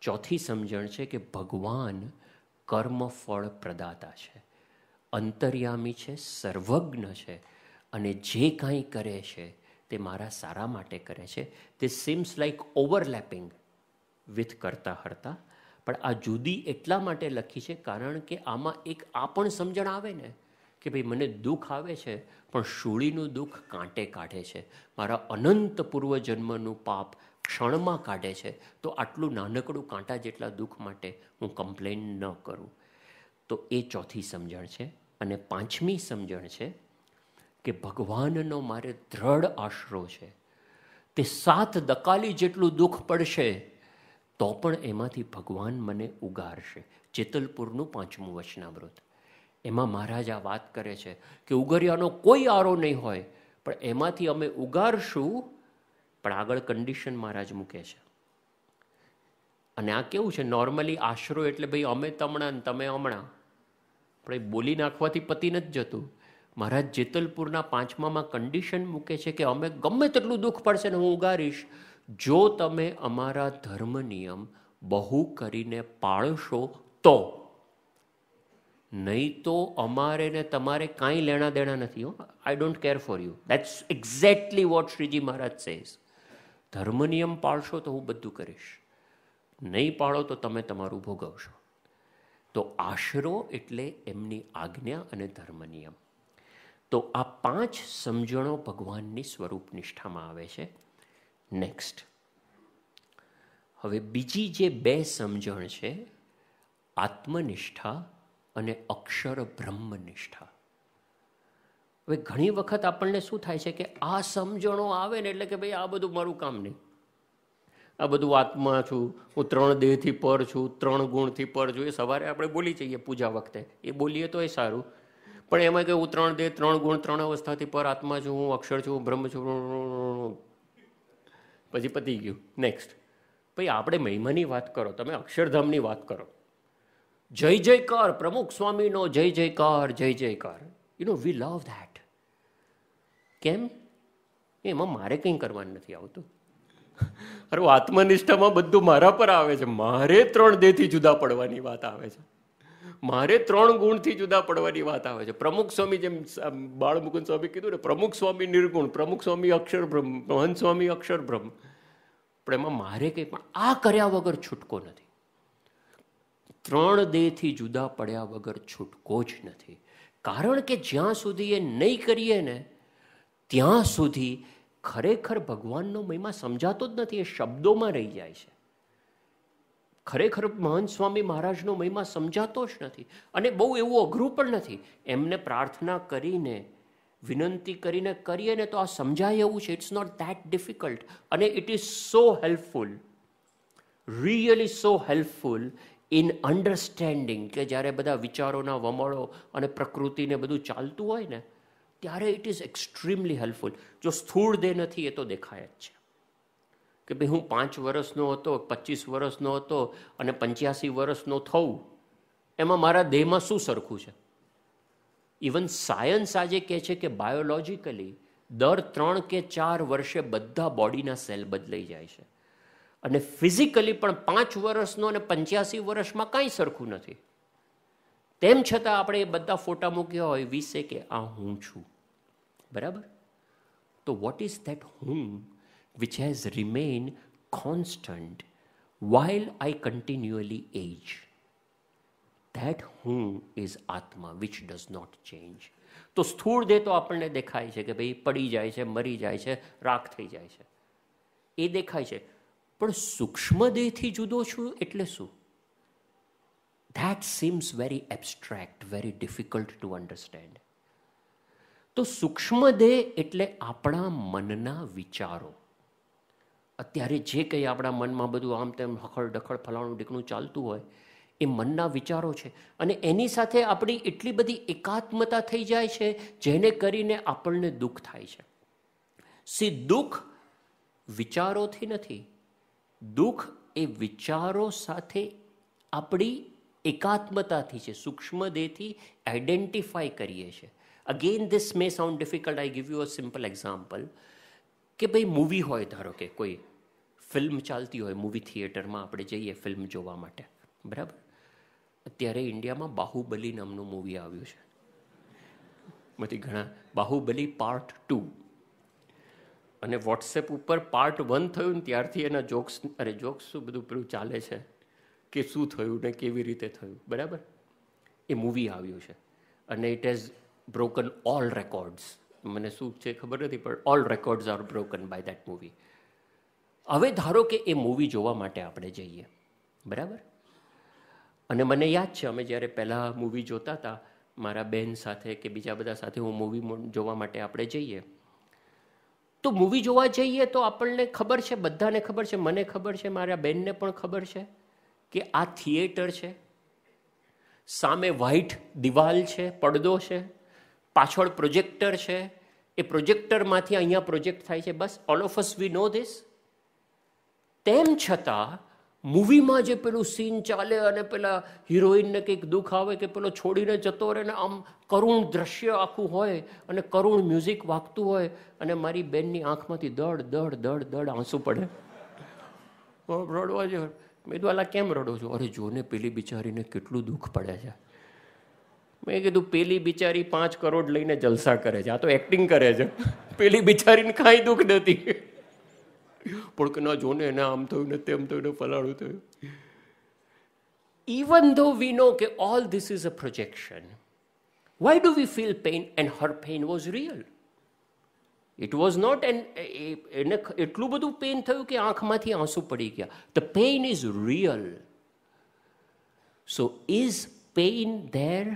ચોથી સમજણ છે કે ભગવાન કર્મફળ પ્રદાતા છે, અંતર્યામી છે, સર્વજ્ઞ છે, અને જે કાંઈ કરે છે તે મારા સારા માટે કરે છે. તે સીમ્સ લાઈક ઓવરલેપિંગ વિથ કરતા હરતા, પણ આ જુદી એટલા માટે લખી છે કારણ કે આમાં એક આ પણ સમજણ આવે ને કે ભાઈ મને દુઃખ આવે છે પણ શૂળીનું દુઃખ કાંટે કાઢે છે, મારા અનંત પૂર્વજન્મનું પાપ ક્ષણમાં કાઢે છે, તો આટલું નાનકડું કાંટા જેટલા દુઃખ માટે હું કમ્પ્લેન ન કરું. તો એ ચોથી સમજણ છે. અને પાંચમી સમજણ છે કે ભગવાનનો મારે દ્રઢ આશરો છે. તે 7 દકાલી જેટલું દુઃખ પડશે તો પણ એમાંથી ભગવાન મને ઉગારશે. જેતલપુરનું 5મું વચનામૃત, એમાં મહારાજ આ વાત કરે છે કે ઉગર્યાનો કોઈ આરો નહીં હોય, પણ એમાંથી અમે ઉગારશું, પણ આગળ કન્ડિશન મહારાજ મૂકે છે. અને આ કેવું છે, નોર્મલી આશરો એટલે ભાઈ અમે તમણા તમે હમણાં, પણ એ બોલી નાખવાથી પતી નથી જતું. મહારાજ જેતલપુરના 5મામાં કન્ડિશન મૂકે છે કે અમે ગમે તેટલું દુઃખ પડશે ને હું ઉગારીશ, જો તમે અમારા ધર્મ નિયમ બહુ કરીને પાળશો તો, નહીં તો અમારે ને તમારે કાંઈ લેણા દેણા નથી. I don't care for you. That's exactly what Shriji Maharaj says. ધર્મ નિયમ પાળશો તો હું બધું કરીશ, નહીં પાળો તો તમે તમારું ભોગવશો. તો આશરો એટલે એમની આજ્ઞા અને ધર્મ નિયમ. તો આ 5 સમજણો ભગવાનની સ્વરૂપ નિષ્ઠામાં આવે છે. નેક્સ્ટ, હવે બીજી જે 2 સમજણ છે, આત્મનિષ્ઠા અને અક્ષર બ્રહ્મનિષ્ઠા. હવે ઘણી વખત આપણને શું થાય છે કે આ સમજણો આવે ને એટલે કે ભાઈ આ બધું મારું કામ નહીં, આ બધું આત્મા છું, હું 3 દેહથી પર છું, 3 ગુણથી પર છું. એ સવારે આપણે બોલી જઈએ પૂજા વખતે, એ બોલીએ તો એ સારું, પણ એમાં કે હું 3 દેહ 3 ગુણ 3 અવસ્થાથી પર આત્મા છું, હું અક્ષર છું, હું બ્રહ્મ છું, પછી પતી ગયું. નેક્સ્ટ, ભાઈ આપણે મહિમાની વાત કરો, તમે અક્ષરધામની વાત કરો. જય જયકાર પ્રમુખ સ્વામીનો, જય જયકાર, જય જયકાર. You know we love that. કેમ? એમાં મારે કંઈ કરવાનું નથી આવતું. અરે આત્મનિષ્ઠામાં બધું મારા પર આવે છે. મારે 3 દેહથી જુદા પડવાની વાત આવે છે, મારે 3 ગુણથી જુદા પડવાની વાત આવે છે. પ્રમુખ સ્વામી, જેમ બાળમુકુંદ સ્વામી કીધું ને, પ્રમુખ સ્વામી નિર્ગુણ, પ્રમુખ સ્વામી અક્ષર બ્રહ્મ, મહંત સ્વામી અક્ષર બ્રહ્મ. પણ એમાં મારે કંઈ પણ આ કર્યા વગર છૂટકો નથી. 3 દેહથી જુદા પડ્યા વગર છૂટકો જ નથી. કારણ કે જ્યાં સુધી એ નહીં કરીએ ને ત્યાં સુધી ખરેખર ભગવાનનો મહિમા સમજાતો જ નથી, એ શબ્દોમાં રહી જાય છે. ખરેખર મહંત સ્વામી મહારાજનો મહિમા સમજાતો જ નથી. અને બહુ એવું અઘરું પણ નથી. એમને પ્રાર્થના કરીને, વિનંતી કરીને કરીએ ને તો આ સમજાય એવું છે. It's not that difficult. અને it is so helpful, really so helpful in understanding, કે જ્યારે બધા વિચારોના વમળો અને પ્રકૃતિને બધું ચાલતું હોય ને ત્યારે ઇટ ઇઝ એક્સ્ટ્રીમલી હેલ્પફુલ. જો સ્થૂળ દેહ નથી એ તો દેખાય જ છે કે ભાઈ હું 5 વર્ષનો હતો, 25 વર્ષનો હતો અને 85 વર્ષનો થવું, એમાં મારા દેહમાં શું સરખું છે? ઇવન સાયન્સ આજે કહે છે કે બાયોલોજિકલી દર 3 કે 4 વર્ષે બધા બોડીના સેલ બદલાઈ જાય છે. અને ફિઝિકલી પણ 5 વર્ષનો અને 85 વર્ષમાં કાંઈ સરખું નથી. તેમ છતાં આપણે એ બધા ફોટા મૂક્યા હોય, વિશે કે આ હું છું. બરાબર? તો વોટ ઇઝ ધેટ હું which has remained constant while I continually age? That whom is Atma, which does not change. તો સ્થૂળ દેહ તો આપણને દેખાય છે કે ભાઈ પડી જાય છે, મરી જાય છે, રાખ થઈ જાય છે, એ દેખાય છે. પણ સૂક્ષ્મ દેહથી જુદો છું એટલે શું? That seems very abstract, very difficult to understand. તો સૂક્ષ્મ દેહ એટલે આપણા મનના વિચારો. અત્યારે જે કંઈ આપણા મનમાં બધું આમ તેમ હખડ ડખડ ફલાણું ઢીકણું ચાલતું હોય એ મનના વિચારો છે. અને એની સાથે આપણી એટલી બધી એકાત્મતા થઈ જાય છે જેને કરીને આપણને દુઃખ થાય છે. દુઃખ વિચારોથી નથી, દુઃખ એ વિચારો સાથે આપણી એકાત્મતાથી છે. સૂક્ષ્મ દેહથી આઈડેન્ટિફાઈ કરીએ છીએ. Again this May sound difficult. I give you a simple example કે ભાઈ મૂવી હોય, ધારો કે કોઈ ફિલ્મ ચાલતી હોય મૂવી થિયેટરમાં, આપણે જઈએ ફિલ્મ જોવા માટે, બરાબર. અત્યારે ઇન્ડિયામાં બાહુબલી નામનું મૂવી આવ્યું છે, માંથી ઘણા, બાહુબલી પાર્ટ 2, અને વોટ્સએપ ઉપર પાર્ટ 1 થયું ને ત્યારથી એના જોક્સ, અરે જોક્સ શું બધું પેલું ચાલે છે કે શું થયું ને કેવી રીતે થયું, બરાબર. એ મૂવી આવ્યું છે અને it has broken all records. મને શું છે ખબર નથી, પણ all records are broken by that movie. હવે ધારો કે એ મૂવી જોવા માટે આપણે જઈએ, બરાબર. અને મને યાદ છે, અમે જ્યારે પહેલાં મૂવી જોતા હતા મારા બેન સાથે કે બીજા બધા સાથે, હું મૂવી જોવા માટે આપણે જઈએ, તો મૂવી જોવા જઈએ તો આપણને ખબર છે, બધાને ખબર છે, મને ખબર છે, મારા બેનને પણ ખબર છે કે આ થિયેટર છે, સામે વ્હાઇટ દિવાલ છે, પડદો છે, પાછળ પ્રોજેક્ટર છે, એ પ્રોજેક્ટરમાંથી અહીંયા પ્રોજેક્ટ થાય છે, બસ. All of us we know this. તેમ છતાં મૂવીમાં જે પેલું સીન ચાલે અને પેલા હિરોઈનને કંઈક દુઃખ આવે કે પેલો છોડીને જતો રહે ને આમ કરુણ દ્રશ્ય આખું હોય અને કરુણ મ્યુઝિક વાગતું હોય અને મારી બેનની આંખમાંથી દડ દડ દડ દડ આંસુ પડે, રડવા જ. મેં કીધું કેમ રડો છો? અરે જોને પેલી બિચારીને કેટલું દુઃખ પડે છે. મેં કીધું પેલી બિચારી 5 કરોડ લઈને જલસા કરે છે, આ તો એક્ટિંગ કરે છે, પેલી બિચારીને કાંઈ દુઃખ નથી. પણ કે ના જોને એને આમ થયું ને તેમ થયું ને ફલાણું થયું. Even though we know કે all this is a projection, why do we feel pain? And her pain was real. It was not એને એટલું બધું પેઇન થયું કે આંખમાંથી આંસુ પડી ગયા. The pain is real. So is pain there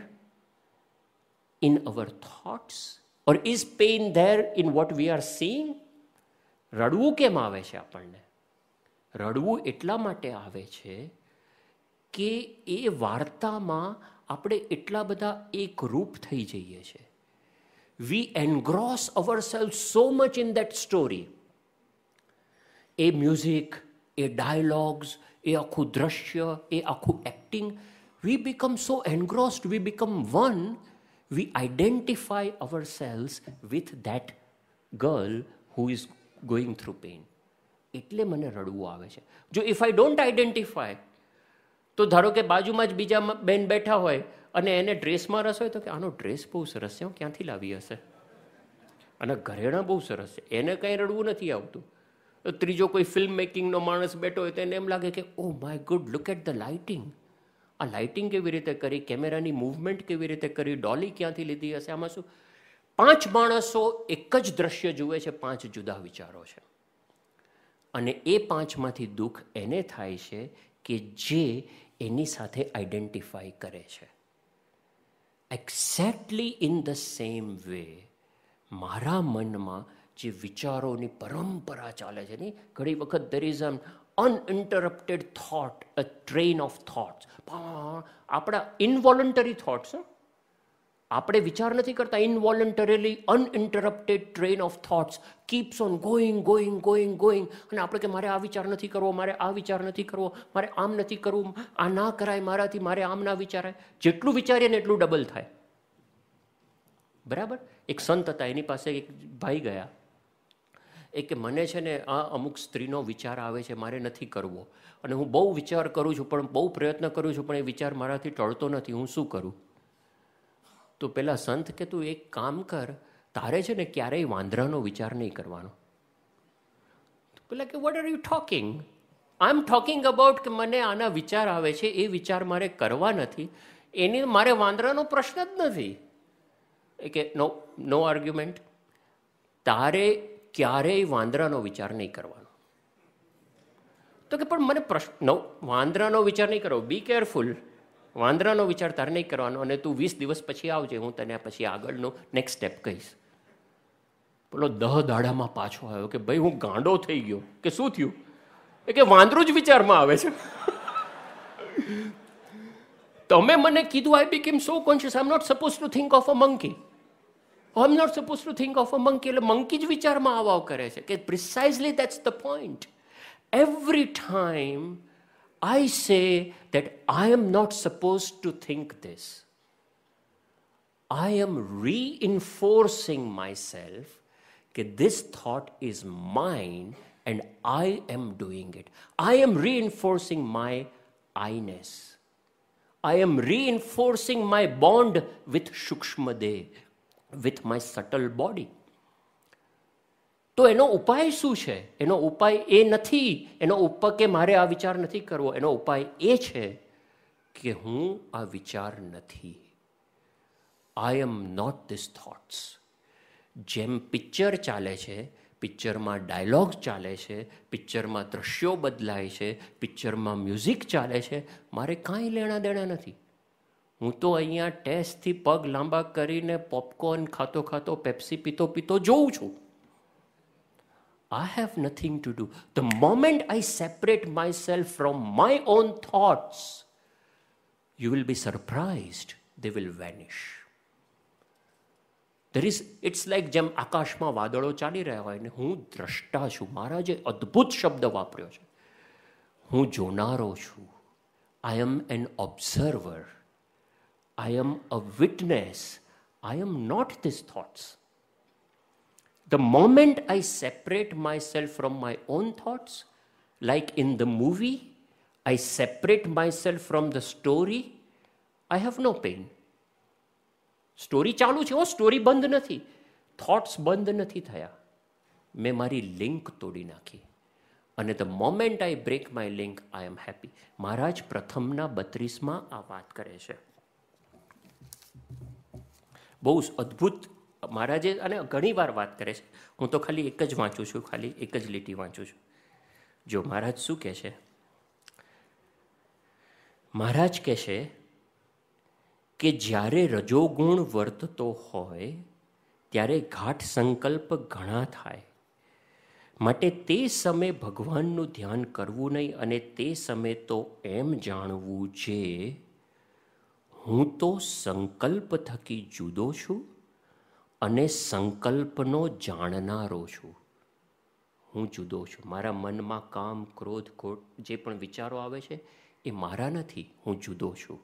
in our thoughts? Or is pain there in what we are seeing? રડવું કેમ આવે છે આપણને? રડવું એટલા માટે આવે છે કે એ વાર્તામાં આપણે એટલા બધા એકરૂપ થઈ જઈએ છીએ. We engross ourselves so much in that story. એ મ્યુઝિક, એ ડાયલોગ્સ, એ આખું દ્રશ્ય, એ આખું acting, we become so engrossed, we become one, we identify ourselves with that girl who is going through pain. એટલે મને રડવું આવે છે. જો ઇફ આઈ ડોન્ટ આઈડેન્ટિફાય, તો ધારો કે બાજુમાં જ બીજા બેન બેઠા હોય અને એને ડ્રેસમાં રસ હોય તો કે આનો ડ્રેસ બહુ સરસ છે, ક્યાંથી લાવી હશે, અને ઘરેણાં બહુ સરસ છે, એને કંઈ રડવું નથી આવતું. ત્રીજો કોઈ ફિલ્મ મેકિંગનો માણસ બેઠો હોય તો એને એમ લાગે કે oh my good, look at the lighting, આ લાઇટિંગ કેવી રીતે કરી, કેમેરાની મૂવમેન્ટ કેવી રીતે કરી, ડોલી ક્યાંથી લીધી હશે, આમાં શું. 5 માણસો એક જ દ્રશ્ય જુએ છે, 5 જુદા વિચારો છે, અને એ 5માંથી દુઃખ એને થાય છે કે જે એની સાથે આઈડેન્ટિફાઈ કરે છે. Exactly in the same way મારા મનમાં જે વિચારોની પરંપરા ચાલે છે ને, ઘણી વખત there is an uninterrupted thought, a train of thoughts. આપણા ઇનવોલન્ટરી થોટ્સ, આપણે વિચાર નથી કરતા, involuntarily uninterrupted train of thoughts keeps on going going going going. અને આપણે કે મારે આ વિચાર નથી કરવો, મારે આ વિચાર નથી કરવો, મારે આમ નથી કરવું, આ ના કરાય મારાથી, મારે આમ ના વિચારાય. જેટલું વિચારીએ ને એટલું ડબલ થાય, બરાબર. એક સંત હતા, એની પાસે એક ભાઈ ગયા, એ કે મને છે ને આ અમુક સ્ત્રીનો વિચાર આવે છે, મારે નથી કરવો, અને હું બહુ વિચાર કરું છું, પણ બહુ પ્રયત્ન કરું છું, પણ એ વિચાર મારાથી ટળતો નથી, હું શું કરું? તો પેલા સંત કે તું એક કામ કર, તારે છે ને ક્યારેય વાંદરાનો વિચાર નહીં કરવાનો. પેલા કે what are you talking? I am talking about કે મને આના વિચાર આવે છે, એ વિચાર મારે કરવા નથી, એની મારે વાંદરાનો પ્રશ્ન જ નથી. એ કે નો આર્ગ્યુમેન્ટ, તારે ક્યારેય વાંદરાનો વિચાર નહીં કરવાનો. તો કે પણ મને પ્રશ્ન, વાંદરાનો વિચાર નહીં કરવો, બી કેરફુલ, વાંદરાનો વિચાર તારે નહીં કરવાનો, અને તું 20 દિવસ પછી આવજે, હું તને પછી આગળનું નેક્સ્ટ સ્ટેપ કહીશ. પેલો 10 દાડામાં પાછો આવ્યો કે ભાઈ હું ગાંડો થઈ ગયો. કે શું થયું? એ કે વાંદરું જ વિચારમાં આવે છે. તમે મને કીધું, I became so conscious, I am not suppose to think of a monkey, I am not suppose to think of a monkey. એટલે મંકી જ વિચારમાં આવ કરે છે. કે precisely that's the point. Every time I say that I am not supposed to think this, I am reinforcing myself that this thought is mine and I am doing it. I am reinforcing my I-ness. I am reinforcing my bond with Shukshmadev, with my subtle body. તો એનો ઉપાય શું છે? એનો ઉપાય એ નથી, એનો ઉપાય કે મારે આ વિચાર નથી કરવો. એનો ઉપાય એ છે કે હું આ વિચાર નથી. આઈ એમ નોટ ધીસ થોટ્સ. જેમ પિક્ચર ચાલે છે, પિક્ચરમાં ડાયલોગ ચાલે છે, પિક્ચરમાં દ્રશ્યો બદલાય છે, પિક્ચરમાં મ્યુઝિક ચાલે છે, મારે કાંઈ લેણા દેણા નથી. હું તો અહીંયા ટેસ્ટથી પગ લાંબા કરીને પોપકોર્ન ખાતો ખાતો પેપ્સી પીતો પીતો જોઉં છું. I have nothing to do. The moment I separate myself from my own thoughts, you will be surprised. They will vanish. It's like જેમ આકાશમાં વાદળો ચાલી રહ્યા હોય ને હું દ્રષ્ટા છું. મહારાજે અદ્ભુત શબ્દ વાપર્યો છે. હું જોનારો છું. I am an observer. I am a witness. I am not these thoughts. The moment I separate myself from my own thoughts, like in the movie, I separate myself from the story, I have no pain. Story ચાલુ છે, story બંધ નથી, thoughts બંધ નથી થયા. મેં મારી link તોડી નાખી. અને the moment I break my link I am happy. મહારાજ પ્રથમના 32માં આ વાત કરે છે. બહુ અદ્ભુત મહારાજે, અને ઘણી વાર વાત કરે છે. હું તો ખાલી એક જ વાંચું છું, ખાલી એક જ લીટી વાંચું છું. જો મહારાજ શું કહે છે? મહારાજ કહે છે કે જ્યારે રજોગુણ વર્તતો હોય ત્યારે ઘાટ સંકલ્પ ઘણા થાય. માટે તે સમયે ભગવાનનું ધ્યાન કરવું નહીં, અને તે સમયે તો એમ જાણવું છે હું તો સંકલ્પ થકી જુદો છું અને સંકલ્પનો જાણનારો છું. હું જુદો છું. મારા મનમાં કામ, ક્રોધ, ખોટ જે પણ વિચારો આવે છે એ મારા નથી, હું જુદો છું.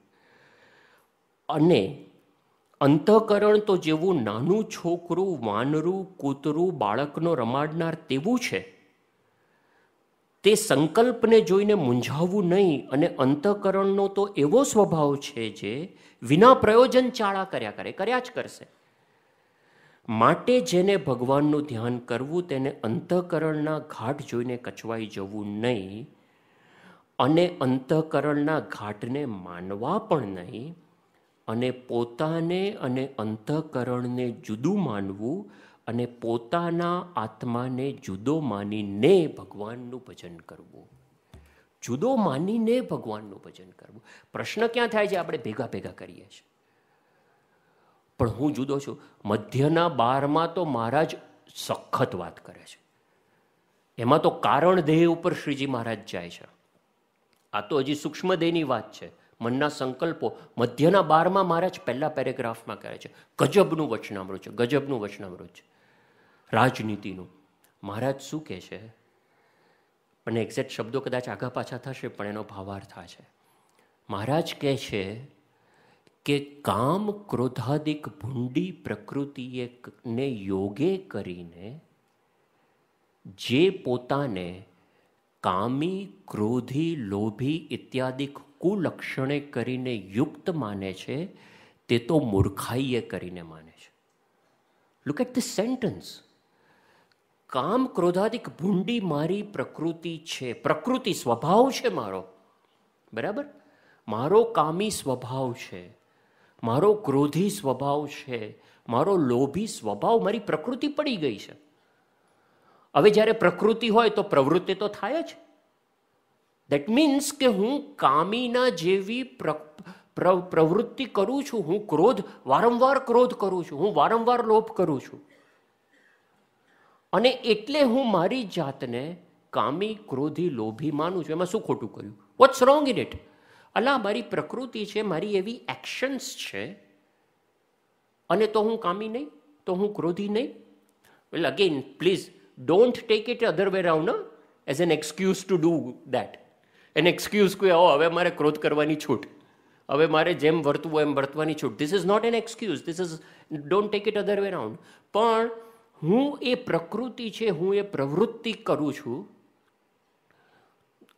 અને અંતઃકરણ તો જેવું નાનું છોકરું, વાનરું, કૂતરું, બાળકનો રમાડનાર તેવું છે. તે સંકલ્પને જોઈને મૂંઝાવવું નહીં. અને અંતઃકરણનો તો એવો સ્વભાવ છે જે વિના પ્રયોજન ચાળા કર્યા જ કરશે. માટે જેને ભગવાનનું ધ્યાન કરવું તેને અંતઃકરણના ઘાટ જોઈને કચવાઈ જવું નહીં, અને અંતઃકરણના ઘાટને માનવા પણ નહીં, અને પોતાને અને અંતઃકરણને જુદું માનવું, અને પોતાના આત્માને જુદો માનીને ભગવાનનું ભજન કરવું. જુદો માનીને ભગવાનનું ભજન કરવું. પ્રશ્ન ક્યાં થાય છે? આપણે ભેગા ભેગા કરીએ છીએ. પણ હું જુદો છું. મધ્યના 12માં તો મહારાજ સખત વાત કરે છે. એમાં તો કારણ દેહ ઉપર શ્રીજી મહારાજ જાય છે. આ તો હજી સૂક્ષ્મ દેહની વાત છે, મનના સંકલ્પો. મધ્યના 12માં મહારાજ પહેલા પેરેગ્રાફમાં કહે છે ગજબનું વચનામૃત છે, ગજબનું વચનામૃત છે રાજનીતિનું. મહારાજ શું કહે છે? મને એક્ઝેક્ટ શબ્દો કદાચ આગા પાછા થશે, પણ એનો ભાવાર્થ આ છે. મહારાજ કહે છે કે કામ ક્રોધાદિક ભૂંડી પ્રકૃતિએ ને યોગે કરીને જે પોતાને કામી, ક્રોધી, લોભી ઇત્યાદિ કુલક્ષણે કરીને યુક્ત માને છે તે તો મૂર્ખાઈએ કરીને માને છે. Look at this sentence. કામ ક્રોધાદિક ભૂંડી મારી પ્રકૃતિ છે, પ્રકૃતિ સ્વભાવ છે મારો, બરાબર? મારો કામી સ્વભાવ છે, મારો ક્રોધી સ્વભાવ છે, મારો લોભી સ્વભાવ, મારી પ્રકૃતિ પડી ગઈ છે. હવે જ્યારે પ્રકૃતિ હોય તો પ્રવૃત્તિ તો થાય જ. દેટ મીન્સ કે હું કામીના જેવી પ્રવૃત્તિ કરું છું. હું વારંવાર ક્રોધ કરું છું, હું વારંવાર લોભ કરું છું, અને એટલે હું મારી જાતને કામી, ક્રોધી, લોભી માનું છું. એમાં શું ખોટું કર્યું? What's wrong in it? અલા, મારી પ્રકૃતિ છે, મારી એવી એક્શન્સ છે, અને તો હું કામી નહીં, તો હું ક્રોધી નહીં. Well again please don't take it other way round as an excuse to do that. An excuse કે હવે મારે ક્રોધ કરવાની છૂટ, હવે મારે જેમ વર્તવું એમ વર્તવાની છૂટ. This is not an excuse. This is don't take it other way round. પણ હું એ પ્રકૃતિ છે, હું એ પ્રવૃત્તિ કરું છું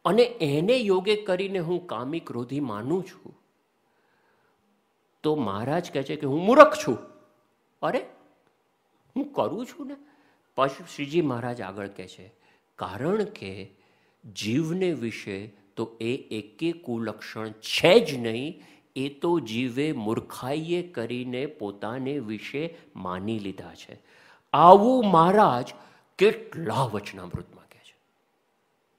અને એને યોગે કરીને હું કામી ક્રોધી માનું છું, તો મહારાજ કહે છે કે હું મૂર્ખ છું. અરે હું કરું છું ને. પછી શ્રીજી મહારાજ આગળ કહે છે, કારણ કે જીવને વિશે તો એ એકે કુલક્ષણ છે જ નહીં. એ તો જીવે મૂર્ખાઈએ કરીને પોતાને વિશે માની લીધા છે. આવું મહારાજ કેટલા વચનામૃતમાં કહે છે.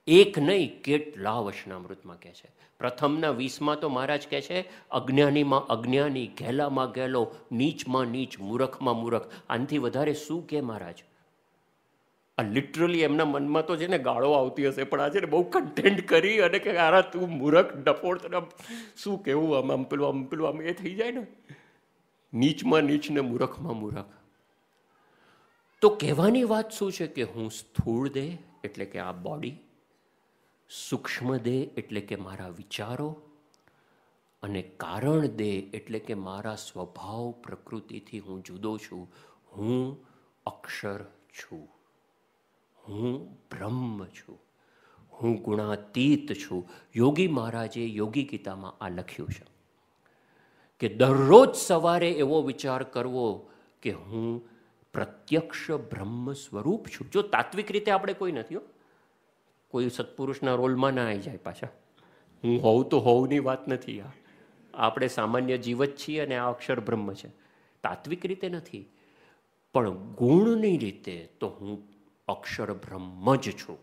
એક નહીં, કેટલા વચનામૃતમાં કહે છે. પ્રથમના 20માં તો મહારાજ કહે છે, અજ્ઞાનીમાં અજ્ઞાની, ઘેલામાં ઘેલો, નીચમાં નીચ, મૂર્ખમાં મૂર્ખ. આનાથી વધારે શું કે મહારાજ? આ લિટરલી એમના મનમાં તો છે ને ગાળો આવતી હશે, પણ આ છે ને બહુ કન્ટેન્ટ કરી અને કે આરા તું મૂર્ખ ડફોડ, તને શું કહેવું, આમ પેલું આમ એ થઈ જાય ને, નીચમાં નીચ ને મૂર્ખમાં મૂર્ખ. તો કહેવાની વાત શું છે કે હું સ્થૂળ દેહ એટલે કે આ બોડી, સૂક્ષ્મ દેહ એટલે કે મારા વિચારો, અને કારણ દેહ એટલે કે મારા સ્વભાવ પ્રકૃતિથી હું જુદો છું. હું અક્ષર છું, હું બ્રહ્મ છું, હું ગુણાતીત છું. યોગી મહારાજે યોગી ગીતામાં આ લખ્યું છે કે દરરોજ સવારે એવો વિચાર કરવો કે હું પ્રત્યક્ષ બ્રહ્મ સ્વરૂપ છું. જો તાત્વિક રીતે આપણે કોઈ નથી, કોઈ સત્પુરુષના રોલમાં ના આવી જાય પાછા. હું હોઉં તો હોઉંની વાત નથી. આ આપણે સામાન્ય જીવ જ છીએ અને આ અક્ષર બ્રહ્મ છે. તાત્વિક રીતે નથી, પણ ગુણની રીતે તો હું અક્ષર બ્રહ્મ જ છું.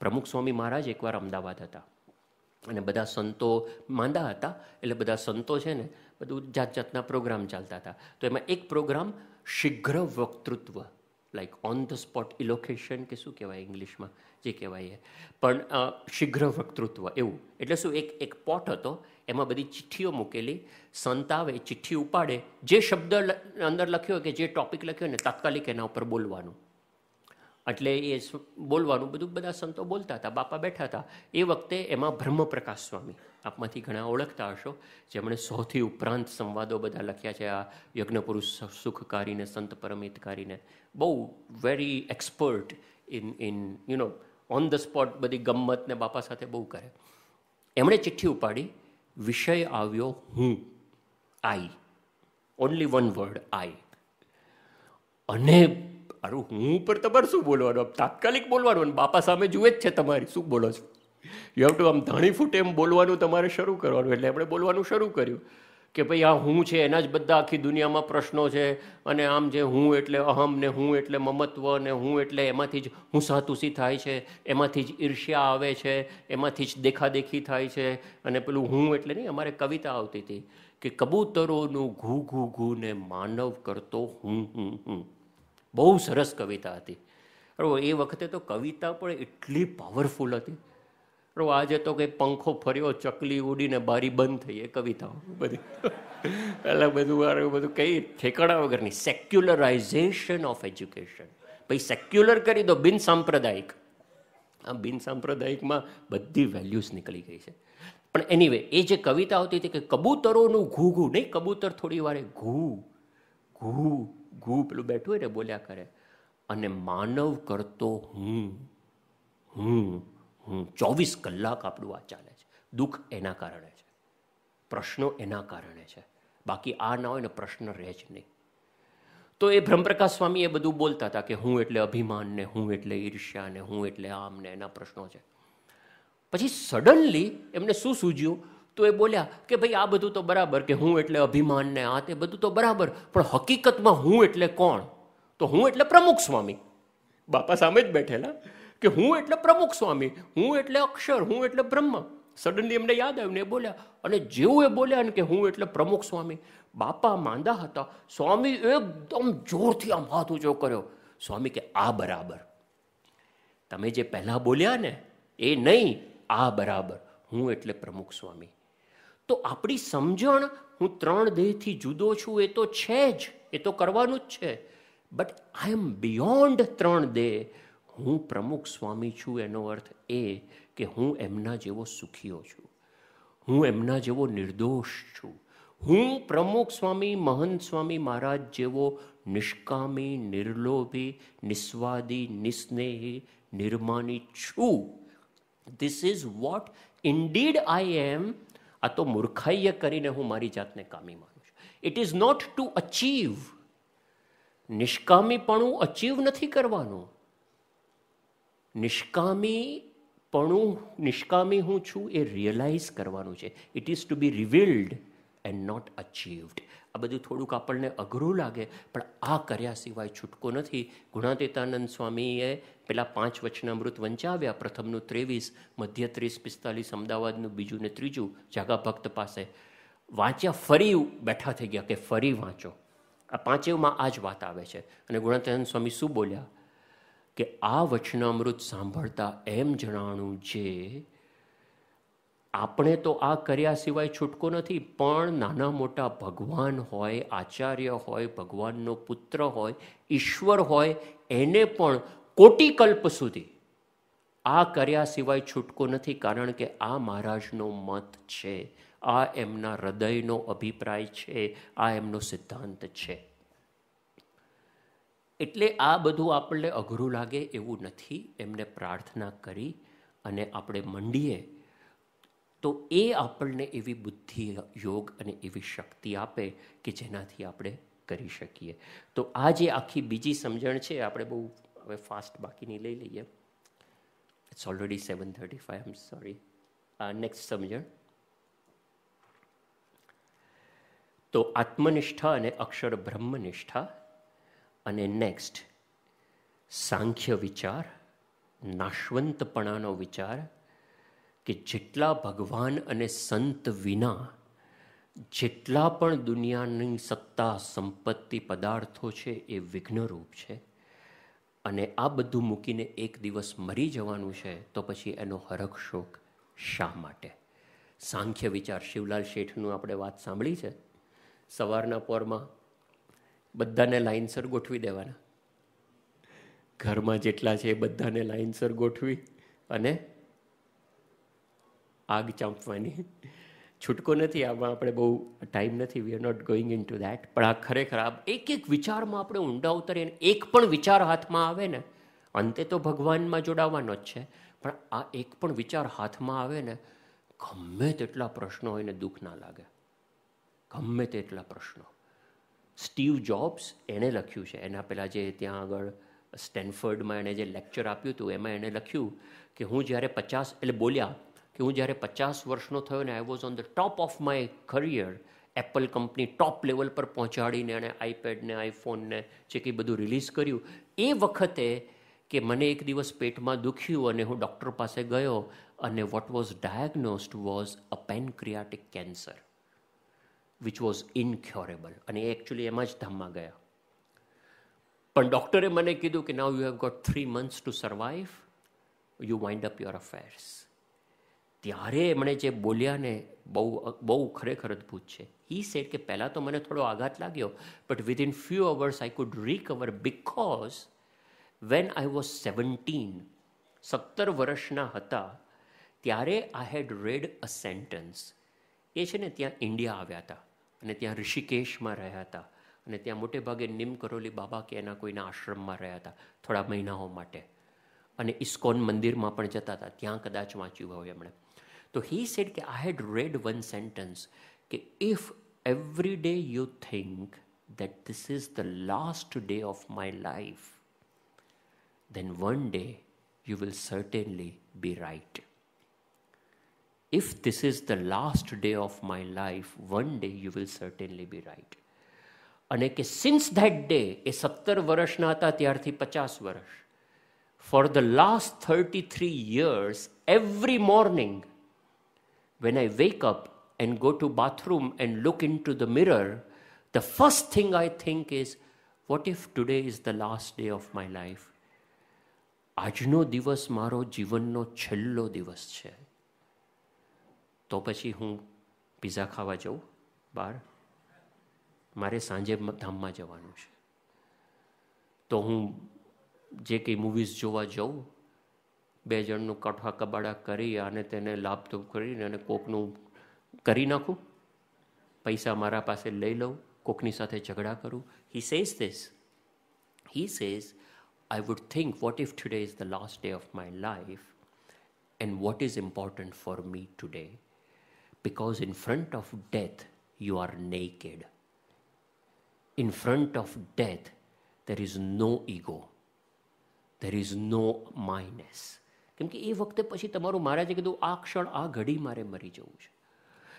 પ્રમુખ સ્વામી મહારાજ એકવાર અમદાવાદ હતા અને બધા સંતો માંદા હતા, એટલે બધા સંતો છે ને બધું જાત જાતના પ્રોગ્રામ ચાલતા હતા. તો એમાં એક પ્રોગ્રામ શીઘ્ર વક્તૃત્વ, like on the spot elocution કે શું કહેવાય ઇંગ્લિશમાં, જે કહેવાય, પણ શીઘ્ર વક્તૃત્વ એવું. એટલે શું, એક પોટ હતો, એમાં બધી ચિઠ્ઠીઓ મૂકેલી. સંત આવે, ચિઠ્ઠી ઉપાડે, જે શબ્દ અંદર લખ્યો કે જે ટોપિક લખ્યો ને તાત્કાલિક એના ઉપર બોલવાનું. એટલે એ બોલવાનું બધું બધા સંતો બોલતા હતા, બાપા બેઠા હતા. એ વખતે એમાં બ્રહ્મપ્રકાશ સ્વામી, આપમાંથી ઘણા ઓળખતા હશો, જેમણે સૌથી ઉપરાંત સંવાદો બધા લખ્યા છે, આ યજ્ઞપુરુષ સુખકારીને, સંત પરમિતકારીને, બહુ very expert in on the spot બધી ગમ્મત ને બાપા સાથે બહુ કરે. એમણે ચિઠ્ઠી ઉપાડી, વિષય આવ્યો હું, આઈ, ઓનલી વન વર્ડ, આઈ. અને અરે હું પર તમારે શું બોલવાનું, તાત્કાલિક બોલવાનું, બાપા સામે જુએ જ છે તમારી, શું બોલો છો. યુ હેવ ટુ આમ ધાણી ફૂટે એમ બોલવાનું તમારે શરૂ કરવાનું. એટલે આપણે બોલવાનું શરૂ કર્યું કે ભાઈ આ હું છે, એના જ બધા આખી દુનિયામાં પ્રશ્નો છે, અને આમ જે હું એટલે અહમ ને હું એટલે મમત્વ ને હું એટલે એમાંથી જ હુંસાતુસી થાય છે, એમાંથી જ ઈર્ષ્યા આવે છે, એમાંથી જ દેખાદેખી થાય છે. અને પેલું હું એટલે નહીં, અમારે કવિતા આવતી હતી કે કબૂતરોનું ઘૂ ઘૂ ઘૂ ને માનવ કરતો હું. બહુ સરસ કવિતા હતી. એ વખતે તો કવિતા પણ એટલી પાવરફુલ હતી. આજે તો કંઈ પંખો ફર્યો, ચકલી ઉડીને બારી બંધ થઈ, એ કવિતાઓ બધી. એટલે બધું કંઈ ઠેકાણા વગરની સેક્યુલરાઇઝેશન ઓફ એજ્યુકેશન. ભાઈ સેક્યુલર કરી દો, બિન સાંપ્રદાયિક. આ બિન સાંપ્રદાયિકમાં બધી વેલ્યુઝ નીકળી ગઈ છે. પણ એનીવે, એ જે કવિતા આવતી હતી કે કબૂતરોનું ઘૂ ઘૂ નહીં, કબૂતર થોડી વારે ઘૂ ઘૂ ઘૂ પેલું બેઠું હોય ને બોલ્યા કરે, અને માનવ કરતો હું. 24 કલાક આપણું આ ચાલે છે. દુઃખ એના કારણે છે, પ્રશ્નો એના કારણે છે. બાકી આ ના હોય ને પ્રશ્ન રહે જ નહીં. તો એ બ્રહ્મપ્રકાશ સ્વામી એ બધું બોલતા હતા કે હું એટલે અભિમાન ને હું એટલે ઈર્ષ્યા ને હું એટલે આમ ને એના પ્રશ્નો છે. પછી સડનલી એમને શું સૂઝ્યું, તો એ બોલ્યા કે ભાઈ આ બધું તો બરાબર કે હું એટલે અભિમાન ને આ તે બધું તો બરાબર, પણ હકીકતમાં હું એટલે કોણ? તો હું એટલે પ્રમુખ સ્વામી. બાપા સામે જ બેઠેલા કે હું એટલે પ્રમુખ સ્વામી, હું એટલે અક્ષર, હું એટલે બ્રહ્મ. સડનલી એમને યાદ આવ્યું ને એ બોલ્યા. અને જેવું એ બોલ્યા ને કે હું એટલે પ્રમુખ સ્વામી, બાપા માંદા હતા, સ્વામી એકદમ જોરથી આમ હાથ ઊંચો કર્યો. સ્વામી કે આ બરાબર, તમે જે પહેલા બોલ્યા ને એ નહીં, આ બરાબર, હું એટલે પ્રમુખ સ્વામી. તો આપણી સમજણ હું 3 દેહથી જુદો છું એ તો છે જ, એ તો કરવાનું જ છે. બટ આઈ એમ બિયોન્ડ 3 દેહ. હું પ્રમુખ સ્વામી છું એનો અર્થ એ કે હું એમના જેવો સુખીઓ છું, હું એમના જેવો નિર્દોષ છું, હું પ્રમુખ સ્વામી મહંત સ્વામી મહારાજ જેવો નિષ્કામી, નિર્લોભી, નિસ્વાદી, નિસ્નેહી, નિર્માની છું. ધીસ ઇઝ વોટ ઇન્ડીડ આઈ એમ. આ તો મૂર્ખાઈએ કરીને હું મારી જાતને કામી માનું છું. It is not to achieve. નિષ્કામીપણું અચીવ નથી કરવાનું. નિષ્કામી હું છું એ રિયલાઇઝ કરવાનું છે. It is to be revealed and not achieved. આ બધું થોડુંક આપણને અઘરું લાગે, પણ આ કર્યા સિવાય છૂટકો નથી. ગુણાતીતાનંદ સ્વામીએ પેલા 5 વચનામૃત વંચાવ્યા. પ્રથમનું 23, મધ્ય 30-45, અમદાવાદનું બીજું ને ત્રીજું જાગા ભક્ત પાસે વાંચ્યા. ફરી બેઠા થઈ ગયા કે ફરી વાંચો. આ 5માં આ જ વાત આવે છે. અને ગુણાતીતાનંદ સ્વામી શું બોલ્યા કે આ વચનામૃત સાંભળતા એમ જણાણું જે આપણે તો આ કર્યા સિવાય છૂટકો નથી, પણ નાના મોટા ભગવાન હોય, આચાર્ય હોય, ભગવાનનો પુત્ર હોય, ઈશ્વર હોય, એને પણ કોટિકલ્પ સુધી આ કર્યા સિવાય છૂટકો નથી. કારણ કે આ મહારાજનો મત છે, આ એમના હૃદયનો અભિપ્રાય છે, આ એમનો સિદ્ધાંત છે. એટલે આ બધું આપણને અઘરું લાગે એવું નથી. એમને પ્રાર્થના કરી અને આપણે મંડીએ તો એ આપણને એવી બુદ્ધિ, યોગ અને એવી શક્તિ આપે કે જેનાથી આપણે કરી શકીએ. તો આ જે આખી બીજી સમજણ છે, આપણે બહુ હવે ફાસ્ટ બાકીની લઈ લઈએ. It's already 7:35. I am sorry. Next સમજણ તો આત્મનિષ્ઠા અને અક્ષર બ્રહ્મનિષ્ઠા. અને નેક્સ્ટ સાંખ્ય વિચાર, નાશવંતપણાનો વિચાર કે જેટલા ભગવાન અને સંત વિના જેટલા પણ દુનિયાની સત્તા, સંપત્તિ, પદાર્થો છે એ વિઘ્નરૂપ છે. અને આ બધું મૂકીને એક દિવસ મરી જવાનું છે, તો પછી એનો હરખ શોક શા માટે? સાંખ્ય વિચાર. શિવલાલ શેઠનું આપણે વાત સાંભળી છે. સવારના પોરમાં બધાને લાઇનસર ગોઠવી દેવાના. ઘરમાં જેટલા છે એ બધાને લાઇનસર ગોઠવી અને આગ ચાંપવાની. છૂટકો નથી. આમાં આપણે બહુ ટાઈમ નથી. We are not going into that. પણ આ ખરેખર એક એક વિચારમાં આપણે ઊંડા ઉતરીએ. એક પણ વિચાર હાથમાં આવે ને, અંતે તો ભગવાનમાં જોડાવાનો જ છે, પણ આ એક પણ વિચાર હાથમાં આવે ને, ગમે તેટલા પ્રશ્નો હોય ને દુઃખ ના લાગે. ગમે તેટલા પ્રશ્નો. સ્ટીવ જોબ્સ એણે લખ્યું છે, એના પહેલાં જે ત્યાં આગળ સ્ટેનફર્ડમાં એણે જે લેક્ચર આપ્યું હતું એમાં એણે લખ્યું કે હું જ્યારે 50 એટલે બોલ્યા કે હું જ્યારે 50 વર્ષનો થયો ને, I was on the top of my career. Apple company top level પર પહોંચાડીને એણે આઈપેડને, આઈફોનને જે કંઈ બધું રિલીઝ કર્યું. એ વખતે કે મને એક દિવસ પેટમાં દુખ્યું અને હું ડૉક્ટર પાસે ગયો અને what was diagnosed was a pancreatic cancer which was incurable. અને એકચ્યુઅલી એમાં જ ધામમાં ગયા. પણ ડૉક્ટરે મને કીધું કે now you have got 3 months to survive, you wind up your affairs. ત્યારે એમણે જે બોલ્યા ને બહુ ખરેખર અદ્ભુત છે. હી સેડ કે પહેલાં તો મને થોડો આઘાત લાગ્યો, but within few hours I could recover because when I was 17 વર્ષના હતા ત્યારે આઈ હેડ રેડ અ સેન્ટન્સ. એ છે ને ત્યાં ઇન્ડિયા આવ્યા હતા અને ત્યાં ઋષિકેશમાં રહ્યા હતા અને ત્યાં મોટે ભાગે નિમ કરોલી બાબા કે એના કોઈના આશ્રમમાં રહ્યા હતા થોડા મહિનાઓ માટે. અને ઇસ્કોન મંદિરમાં પણ જતા હતા. ત્યાં કદાચ વાંચ્યું હોય એમણે. તો હી સેડ કે આઈ હેડ રેડ વન સેન્ટન્સ કે if every day you think that this is the last day of my life, then one day you will certainly be right. If this is the last day of my life, one day you will certainly be right. અને કે since that day, એ 17 વર્ષના હતા ત્યારથી 50 વર્ષ, for the last 33 years, every morning when I wake up and go to bathroom and look into the mirror, the first thing I think is, what if today is the last day of my life? આજનો દિવસ મારો જીવનનો છેલ્લો દિવસ છે. તો પછી હું પિઝા ખાવા જાઉં બહાર? મારે સાંજે ધામમાં જવાનું છે. તો હું જે કંઈ મૂવીઝ જોવા જાઉં, 2 જણનું કઠા કબાડા કરી અને તેને લાભ કરીને અને કોકનું કરી નાખું? પૈસા મારા પાસે લઈ લઉં, કોકની સાથે ઝઘડા કરું. He says this. He says, I would think, what if today is the last day of my life? And what is important for me today? Because in front of death, you are naked. In front of death, there is no ego. There is no minus. કેમ કે એ વખતે પછી તમારું મહારાજે કીધું આ ક્ષણ આ ઘડી મારે મરી જવું છે.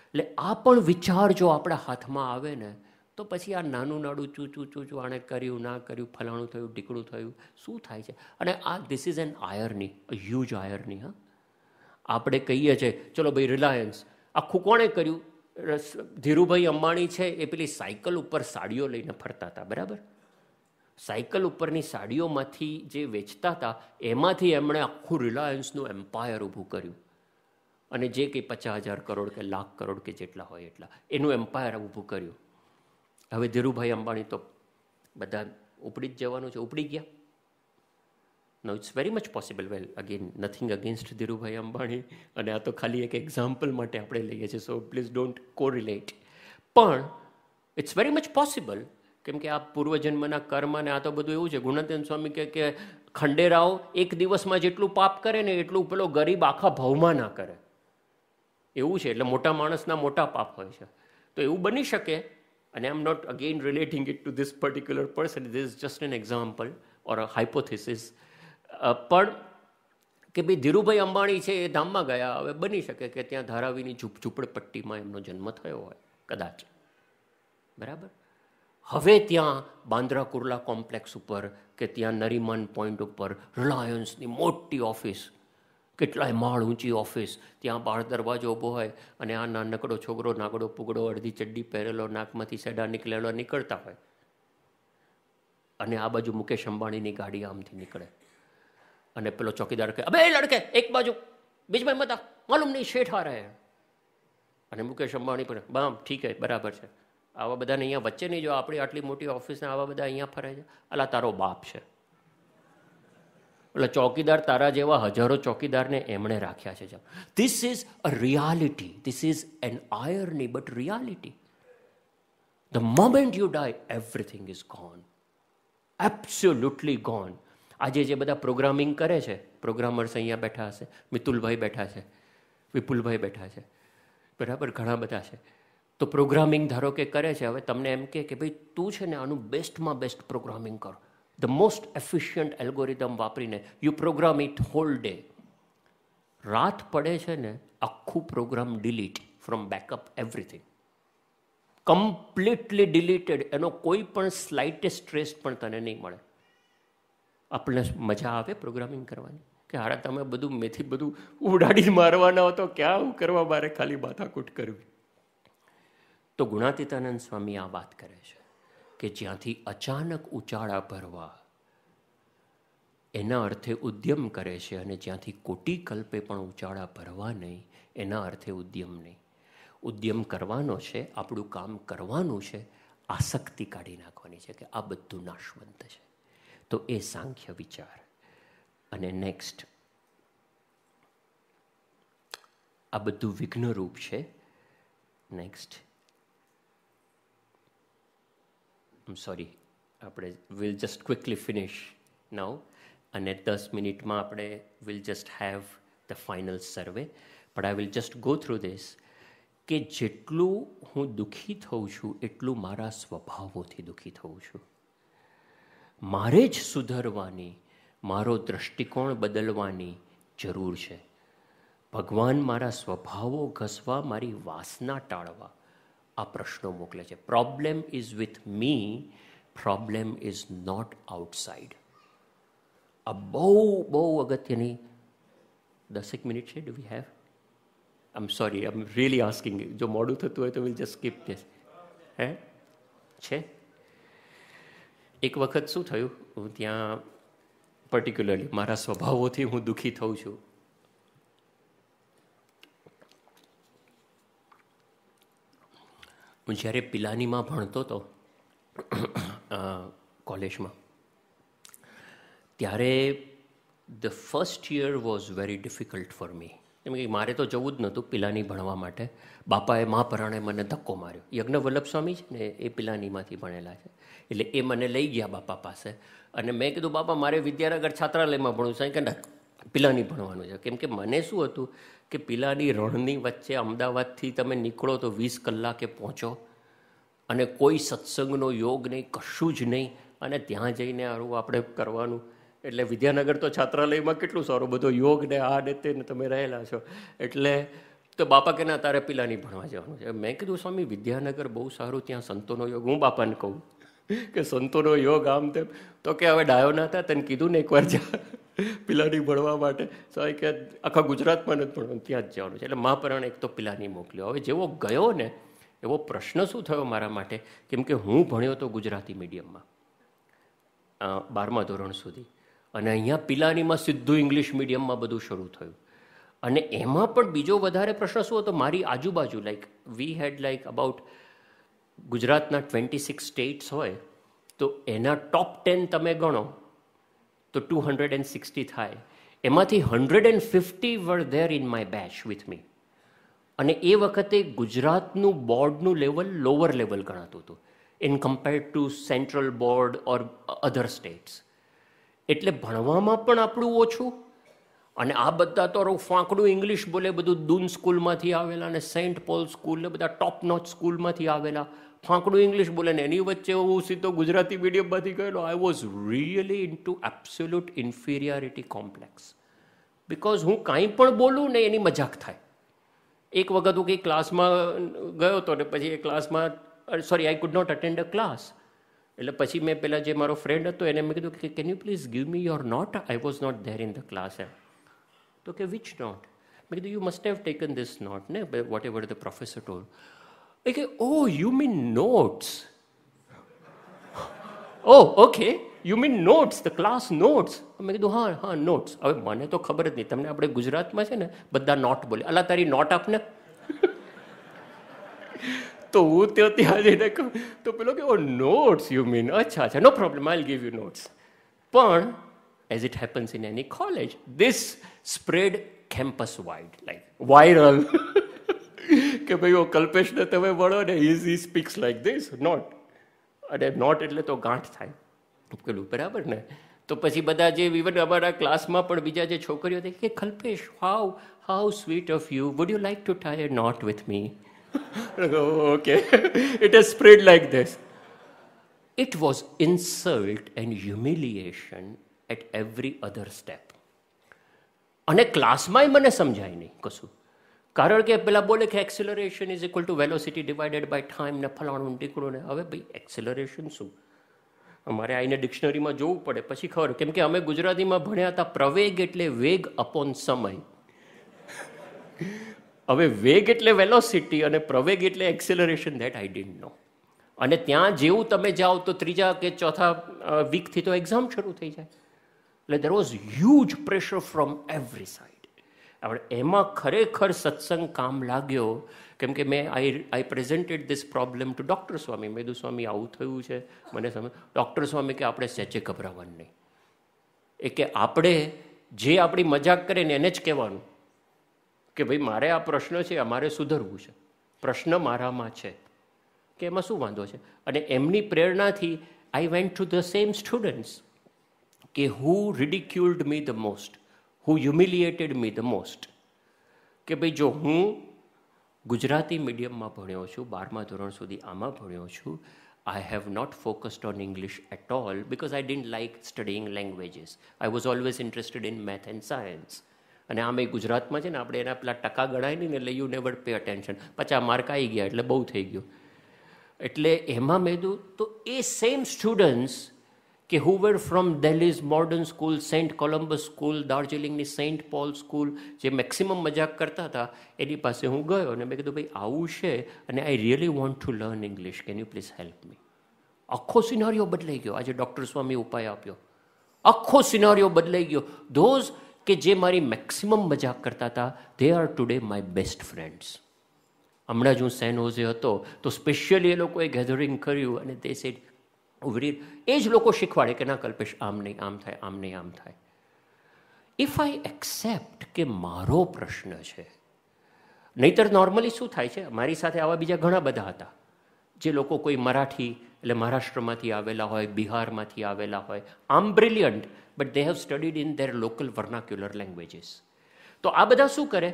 એટલે આ પણ વિચાર જો આપણા હાથમાં આવે ને તો પછી આ નાનું નાડું ચૂચું આણે કર્યું ના કર્યું, ફલાણું થયું, ઢીકણું થયું, શું થાય છે? અને આ this is an irony, huge irony. હા, આપણે કહીએ છીએ ચલો ભાઈ રિલાયન્સ, આખું કોણે કર્યું? ધીરુભાઈ અંબાણી છે એ પેલી સાયકલ ઉપર સાડીઓ લઈને ફરતા હતા, બરાબર? સાયકલ ઉપરની સાડીઓમાંથી જે વેચતા હતા એમાંથી એમણે આખું રિલાયન્સનું એમ્પાયર ઊભું કર્યું. અને જે કંઈ 50,000 કરોડ કે લાખ કરોડ કે જેટલા હોય એટલા એનું એમ્પાયર ઊભું કર્યું. હવે ધીરુભાઈ અંબાણી તો બધા ઉપડી જ જવાનું છે, ઉપડી ગયા. No it's very much possible. Well, again nothing against Dhirubhai Ambani, અને આ તો ખાલી એક એક્ઝામ્પલ માટે આપણે લઈએ છીએ, સો પ્લીઝ ડોન્ટ કોરિલેટ. પણ ઇટ્સ વેરી મચ પોસિબલ, કેમ કે આ પૂર્વજન્મના કર્મ ને આ તો બધું એવું છે. ગુણાતીતાનંદ સ્વામી કે ખંડેરાવ એક દિવસમાં જેટલું પાપ કરે ને એટલું પેલો ગરીબ આખા ભાવમાં ના કરે, એવું છે. એટલે મોટા માણસના મોટા પાપ હોય છે. તો એવું બની શકે. And I'm not again relating it to this particular person. This is just an example or a hypothesis. પણ કે ભાઈ ધીરુભાઈ અંબાણી છે એ ધામમાં ગયા, હવે બની શકે કે ત્યાં ધારાવીની ઝૂંપડપટ્ટીમાં એમનો જન્મ થયો હોય કદાચ, બરાબર? હવે ત્યાં બાંદ્રા કુર્લા કોમ્પ્લેક્સ ઉપર કે ત્યાં નરીમન પોઈન્ટ ઉપર રિલાયન્સની મોટી ઓફિસ, કેટલાય માળ ઊંચી ઓફિસ, ત્યાં બહાર દરવાજો ઊભો હોય અને આ નાનકડો છોકરો નાગડો પુગડો અડધી ચડ્ડી પહેરેલો નાકમાંથી સેડા નીકળેલો નીકળતા હોય, અને આ બાજુ મુકેશ અંબાણીની ગાડી આમથી નીકળે અને પેલો ચોકીદાર કહે અબે લડકે એક બાજુ બીચ મેં મત માલુમ નહીં શેઠ આ રહે. અને મુકેશ અંબાણી પણ બામ ઠીક હે, બરાબર છે, આવા બધાને અહીંયા વચ્ચે નહીં જો, આપણી આટલી મોટી ઓફિસને આવા બધા અહીંયા ફરે છે, અલા તારો બાપ છે. એટલે ચોકીદાર તારા જેવા હજારો ચોકીદારને એમણે રાખ્યા છે. This is a reality. This is an irony but reality. The moment you die everything is gone, absolutely gone. આજે જે બધા પ્રોગ્રામિંગ કરે છે, પ્રોગ્રામર્સ અહીંયા બેઠા હશે, મિતુલભાઈ બેઠા છે, વિપુલભાઈ બેઠા છે, બરાબર, ઘણા બધા છે. તો પ્રોગ્રામિંગ ધારો કે કરે છે, હવે તમને એમ કે ભાઈ તું છે ને આનું બેસ્ટમાં બેસ્ટ પ્રોગ્રામિંગ કરો, ધ મોસ્ટ એફિશિયન્ટ એલ્ગોરિધમ વાપરીને you program it whole day. રાત પડે છે ને આખું program delete from backup, everything completely deleted. એનો કોઈ પણ સ્લાઇટેસ્ટ ટ્રેસ પણ તને નહીં મળે. આપણને મજા આવે પ્રોગ્રામિંગ કરવાની કે હારા તમે બધું મેથી બધું ઉડાડી મારવાના હો તો ક્યાં કરવા મારે ખાલી માથાકૂટ કરવી. તો ગુણાતીતાનંદ સ્વામી આ વાત કરે છે કે જ્યાંથી અચાનક ઉચાળા ભરવા એના અર્થે ઉદ્યમ કરે છે, અને જ્યાંથી કોટી કલ્પે પણ ઉચાળા ભરવા નહીં એના અર્થે ઉદ્યમ નહીં. ઉદ્યમ કરવાનો છે, આપણું કામ કરવાનું છે, આસક્તિ કાઢી નાખવાની છે કે આ બધું નાશવંત છે. તો એ સાંખ્ય વિચાર. અને નેક્સ્ટ, આ બધું વિઘ્નરૂપ છે. નેક્સ્ટ, સોરી, આપણે વિલ જસ્ટ ક્વિકલી ફિનિશ નાઉ, અને 10 મિનિટમાં આપણે will just have the final survey. But I will just go through this કે જેટલું હું દુઃખી થઉં છું એટલું મારા સ્વભાવોથી દુઃખી થઉં છું. મારે જ સુધરવાની, મારો દૃષ્ટિકોણ બદલવાની જરૂર છે. ભગવાન મારા સ્વભાવો ઘસવા, મારી વાસના ટાળવા આ પ્રશ્નો મોકલે છે. Problem is with me, problem is not outside. આ બહુ અગત્યની 10 મિનિટ છે. Do we have? I am sorry, I am really asking. જો મોડું થતું હોય તો વિલ જસ્ટ સ્કીપ ધીસ. હે છે? એક વખત શું થયું, હું ત્યાં પર્ટિક્યુલરલી મારા સ્વભાવોથી હું દુઃખી થઉં છું. હું જ્યારે પિલાનીમાં ભણતો હતો કોલેજમાં, ત્યારે the first year was very difficult for me. એમ કે મારે તો જવું જ નહોતું પિલાની ભણવા માટે. બાપાએ મા પરાણે મને ધક્કો માર્યો. યજ્ઞવલ્લભ સ્વામી છે ને એ પિલાનીમાંથી ભણેલા છે, એટલે એ મને લઈ ગયા બાપા પાસે. અને મેં કીધું બાપા મારે વિદ્યાનગર છાત્રાલયમાં ભણવું છે, કે પિલાની ભણવાનું છે. કેમ કે મને શું હતું કે પિલાની રણની વચ્ચે અમદાવાદથી તમે નીકળો તો 20 કલાકે પહોંચો, અને કોઈ સત્સંગનો યોગ નહીં, કશું જ નહીં, અને ત્યાં જઈને આવું આપણે કરવાનું. એટલે વિદ્યાનગર તો છાત્રાલયમાં કેટલું સારું બધો યોગ ને આ ને તે ને તમે રહેલા છો. એટલે તો બાપા કે ના તારે પિલાની ભણવા જવાનું છે. મેં કીધું સ્વામી વિદ્યાનગર બહુ સારું, ત્યાં સંતોનો યોગ. હું બાપાને કહું કે સંતોનો યોગ આમ તેમ. તો કે હવે ડાયો ના હતા, તને કીધું ને એકવાર જા પિલાની ભણવા માટે. તો કે આખા ગુજરાતમાં નથી ભણવાનું, ત્યાં જ જવાનું છે. એટલે મહાપરાણે એક તો પિલાની મોકલ્યો. હવે જેવો ગયો ને એવો પ્રશ્ન શું થયો મારા માટે, કેમ કે હું ભણ્યો તો ગુજરાતી મીડિયમમાં 12મા ધોરણ સુધી, અને અહીંયા પિલાનીમાં સીધું ઇંગ્લિશ મીડિયમમાં બધું શરૂ થયું. અને એમાં પણ બીજો વધારે પ્રશ્ન શું હતો, મારી આજુબાજુ વી હેડ અબાઉટ ગુજરાતના 26 સ્ટેટ્સ હોય તો એના ટોપ 10 તમે ગણો તો 260 થાય. એમાંથી 150 were there in my batch with me. અને એ વખતે ગુજરાતનું બોર્ડનું લેવલ લોઅર લેવલ ગણાતું હતું in compared to central board or other states. એટલે ભણવામાં પણ આપણું ઓછું, અને આ બધા તો ફાંકડું ઇંગ્લિશ બોલે, બધું દૂન સ્કૂલમાંથી આવેલા અને સેન્ટ પોલ સ્કૂલ ને બધા ટોપ નોચ સ્કૂલમાંથી આવેલા, ફાંકડું ઇંગ્લિશ બોલે ને એની વચ્ચે હું સીધો ગુજરાતી મીડિયમમાંથી ગયેલો. I was really into absolute inferiority complex. Because હું કાંઈ પણ બોલું ને એની મજાક થાય. એક વખત હું કંઈ ક્લાસમાં ગયો હતો ને પછી એ ક્લાસમાં I could not attend a class. એટલે પછી મેં પેલા જે મારો ફ્રેન્ડ હતો એને મેં કીધું કે can you please give me your note, I was not there in the class. એમ તો કે વિચ નોટ? મેં કીધું you must have taken this note ને whatever the professor told. એ કે oh you mean notes? Oh okay, you mean notes, the class notes? મેં કીધું હા હા નોટ્સ. હવે મને તો ખબર જ નહીં, તમને આપણે ગુજરાતમાં છે ને બધા નોટ બોલે, અલા તારી નોટ આપને. તો હું ત્યાં જઈને કહું તો પેલો કે ઓ નોટ્સ યુ મીન, અચ્છા અચ્છા no problem, I will give you notes. પણ as it happens in any college, this spread campus wide viral. કે ભાઈ ઓ કલ્પેશને તમે મળો ને he speaks like this note. અને નોટ એટલે તો ગાંઠ થાય પેલું, બરાબર ને? તો પછી બધા જે ઇવન અમારા ક્લાસમાં પણ બીજા જે છોકરીઓ હતી કે Kalpesh how sweet of you, would you like to tie a knot with me? Okay, it has spread like this. It was insult and humiliation at every other step. અને ક્લાસમાંય મને સમજાય નહીં કશું, કારણ કે પેલા બોલે કે acceleration is equal to velocity divided by time ને ફલાણું ટીકડું ને. હવે ભાઈ એક્સેલરેશન શું? અમારે આઈને ડિક્શનરીમાં જોવું પડે પછી ખબર, કેમ કે અમે ગુજરાતીમાં ભણ્યા હતા પ્રવેગ એટલે વેગ અપોન સમય. હવે વેગ એટલે વેલોસિટી અને પ્રવેગ એટલે એક્સેલરેશન, ધેટ આઈ ડિડન્ટ નો. અને ત્યાં જેવું તમે જાઓ તો ત્રીજા કે ચોથા વીકથી તો એક્ઝામ શરૂ થઈ જાય. એટલે there was huge pressure from every side. આપણે એમાં ખરેખર સત્સંગ કામ લાગ્યો, કેમ કે મેં I presented this problem to doctor Swami. મેં કીધું સ્વામી આવું થયું છે મને સમજ. ડૉક્ટર સ્વામી કે આપણે સહેજે ગભરાવાનું નહીં, એ કે આપણે જે આપણી મજાક કરે ને એને જ કહેવાનું કે ભાઈ મારે આ પ્રશ્ન છે, અમારે સુધરવું છે, પ્રશ્ન મારામાં છે, કે એમાં શું વાંધો છે. અને એમની પ્રેરણાથી I went to the same students કે who ridiculed me the most, who humiliated me the most. કે ભાઈ જો હું ગુજરાતી મીડિયમમાં ભણ્યો છું, 12મા ધોરણ સુધી આમાં ભણ્યો છું, I have not focused on English at all because I didn't like studying languages. I was always interested in math and science. અને આમ એ ગુજરાતમાં છે ને આપણે એના પેલા ટકા ગણાય નહીં ને એટલે you never pay attention. 50 mark આવી ગયા એટલે બહુ થઈ ગયું. એટલે એમાં મેં કીધું તો એ સેમ સ્ટુડન્ટ્સ કે who were from Delhi's modern school, saint Columbus school, દાર્જિલિંગની સેન્ટ પોલ સ્કૂલ, જે મેક્સિમમ મજાક કરતા હતા, એની પાસે હું ગયો અને મેં કીધું ભાઈ આવું છે અને I really want to learn English, can you please help me. આખો સિનારીઓ બદલાઈ ગયો. આજે ડૉક્ટર સ્વામી ઉપાય આપ્યો, આખો સિનારીઓ બદલાઈ ગયો. ધોઝ કે જે મારી મેક્સિમમ મજાક કરતા હતા, they are today my best friends. હમણાં જ હું સેન હોઝે હતો તો સ્પેશિયલી એ લોકોએ ગેધરિંગ કર્યું અને તે સેડ એ જ લોકો શીખવાડે કે ના કલ્પેશ આમ નહીં આમ થાય, આમ નહીં આમ થાય. ઇફ આઈ એક્સેપ્ટ કે મારો પ્રશ્ન છે, નહીતર નોર્મલી શું થાય છે, મારી સાથે આવા બીજા ઘણા બધા હતા જે લોકો કોઈ મરાઠી એટલે મહારાષ્ટ્રમાંથી આવેલા હોય, બિહારમાંથી આવેલા હોય, આમ brilliant but they have studied in their local vernacular languages. તો આ બધા શું કરે,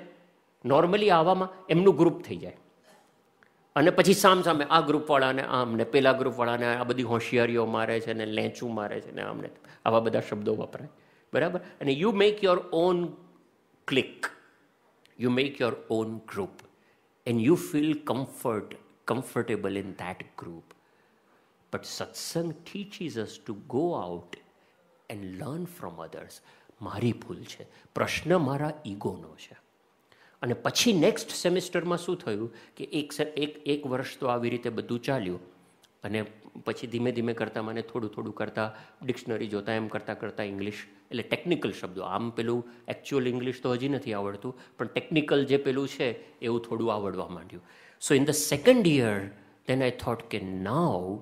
નોર્મલી આવામાં એમનું ગ્રુપ થઈ જાય અને પછી સામે આ ગ્રુપવાળાને આમ ને પેલા ગ્રુપવાળાને આ બધી હોશિયારીઓ મારે છે ને લેંચું મારે છે ને આમને આવા બધા શબ્દો વપરાય, બરાબર. અને you make your own click, you make your own group and you feel comfortable in that group. But satsang teaches us to go out and learn from others. મારી ભૂલ છે, પ્રશ્ન મારા ઈગોનો છે. અને પછી નેક્સ્ટ સેમિસ્ટરમાં શું થયું કે એક વર્ષ તો આવી રીતે બધું ચાલ્યું અને પછી ધીમે ધીમે કરતાં મને થોડું કરતાં ડિક્શનરી જોતાં એમ કરતાં ઇંગ્લિશ એટલે ટેકનિકલ શબ્દો, આમ પેલું એકચ્યુઅલ ઇંગ્લિશ તો હજી નથી આવડતું પણ ટેકનિકલ જે પેલું છે એવું થોડું આવડવા માંડ્યું. સો in the second year then I thought, okay, now,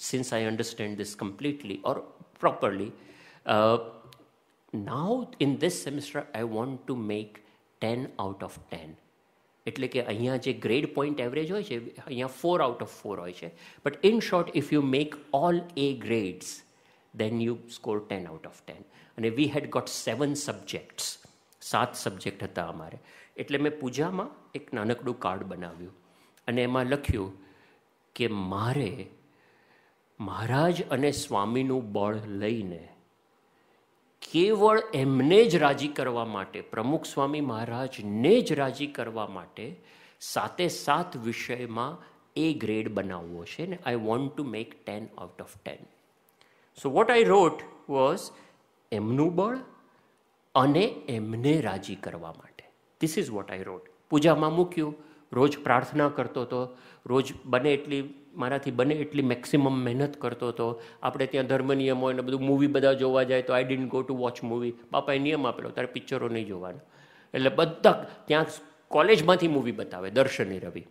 since I understand this completely or properly, now in this semester I want to make 10 out of 10. એટલે કે અહીંયા જે ગ્રેડ પોઈન્ટ એવરેજ હોય છે અહીંયા 4 out of 4 હોય છે, but in short if you make all A grades then you score 10 out of 10. અને વી હેડ ગોટ 7 સબ્જેક્ટ્સ, 7 સબ્જેક્ટ હતા અમારે. એટલે મેં પૂજામાં એક નાનકડું કાર્ડ બનાવ્યું અને એમાં લખ્યું કે મારે મહારાજ અને સ્વામીનું બળ લઈને કેવળ એમને જ રાજી કરવા માટે, પ્રમુખ સ્વામી મહારાજને જ રાજી કરવા માટે 7 વિષયમાં A ગ્રેડ બનાવવો છે ને I want to make 10 out of 10. So what I wrote was એમનું બળ અને એમને રાજી કરવા માટે. This is what I wrote. પૂજામાં મૂક્યું, રોજ પ્રાર્થના કરતો હતો, રોજ બને એટલી મારાથી બને એટલી મેક્સિમમ મહેનત કરતો હતો. આપણે ત્યાં ધર્મ નિયમ હોય ને બધું મૂવી બધા જોવા જાય તો આઈ didn't go to watch movie. બાપાએ નિયમ આપેલો તારે પિક્ચરો નહીં જોવાના. એટલે બધા ત્યાં કોલેજમાંથી મૂવી બતાવે દર શનિ રવિ.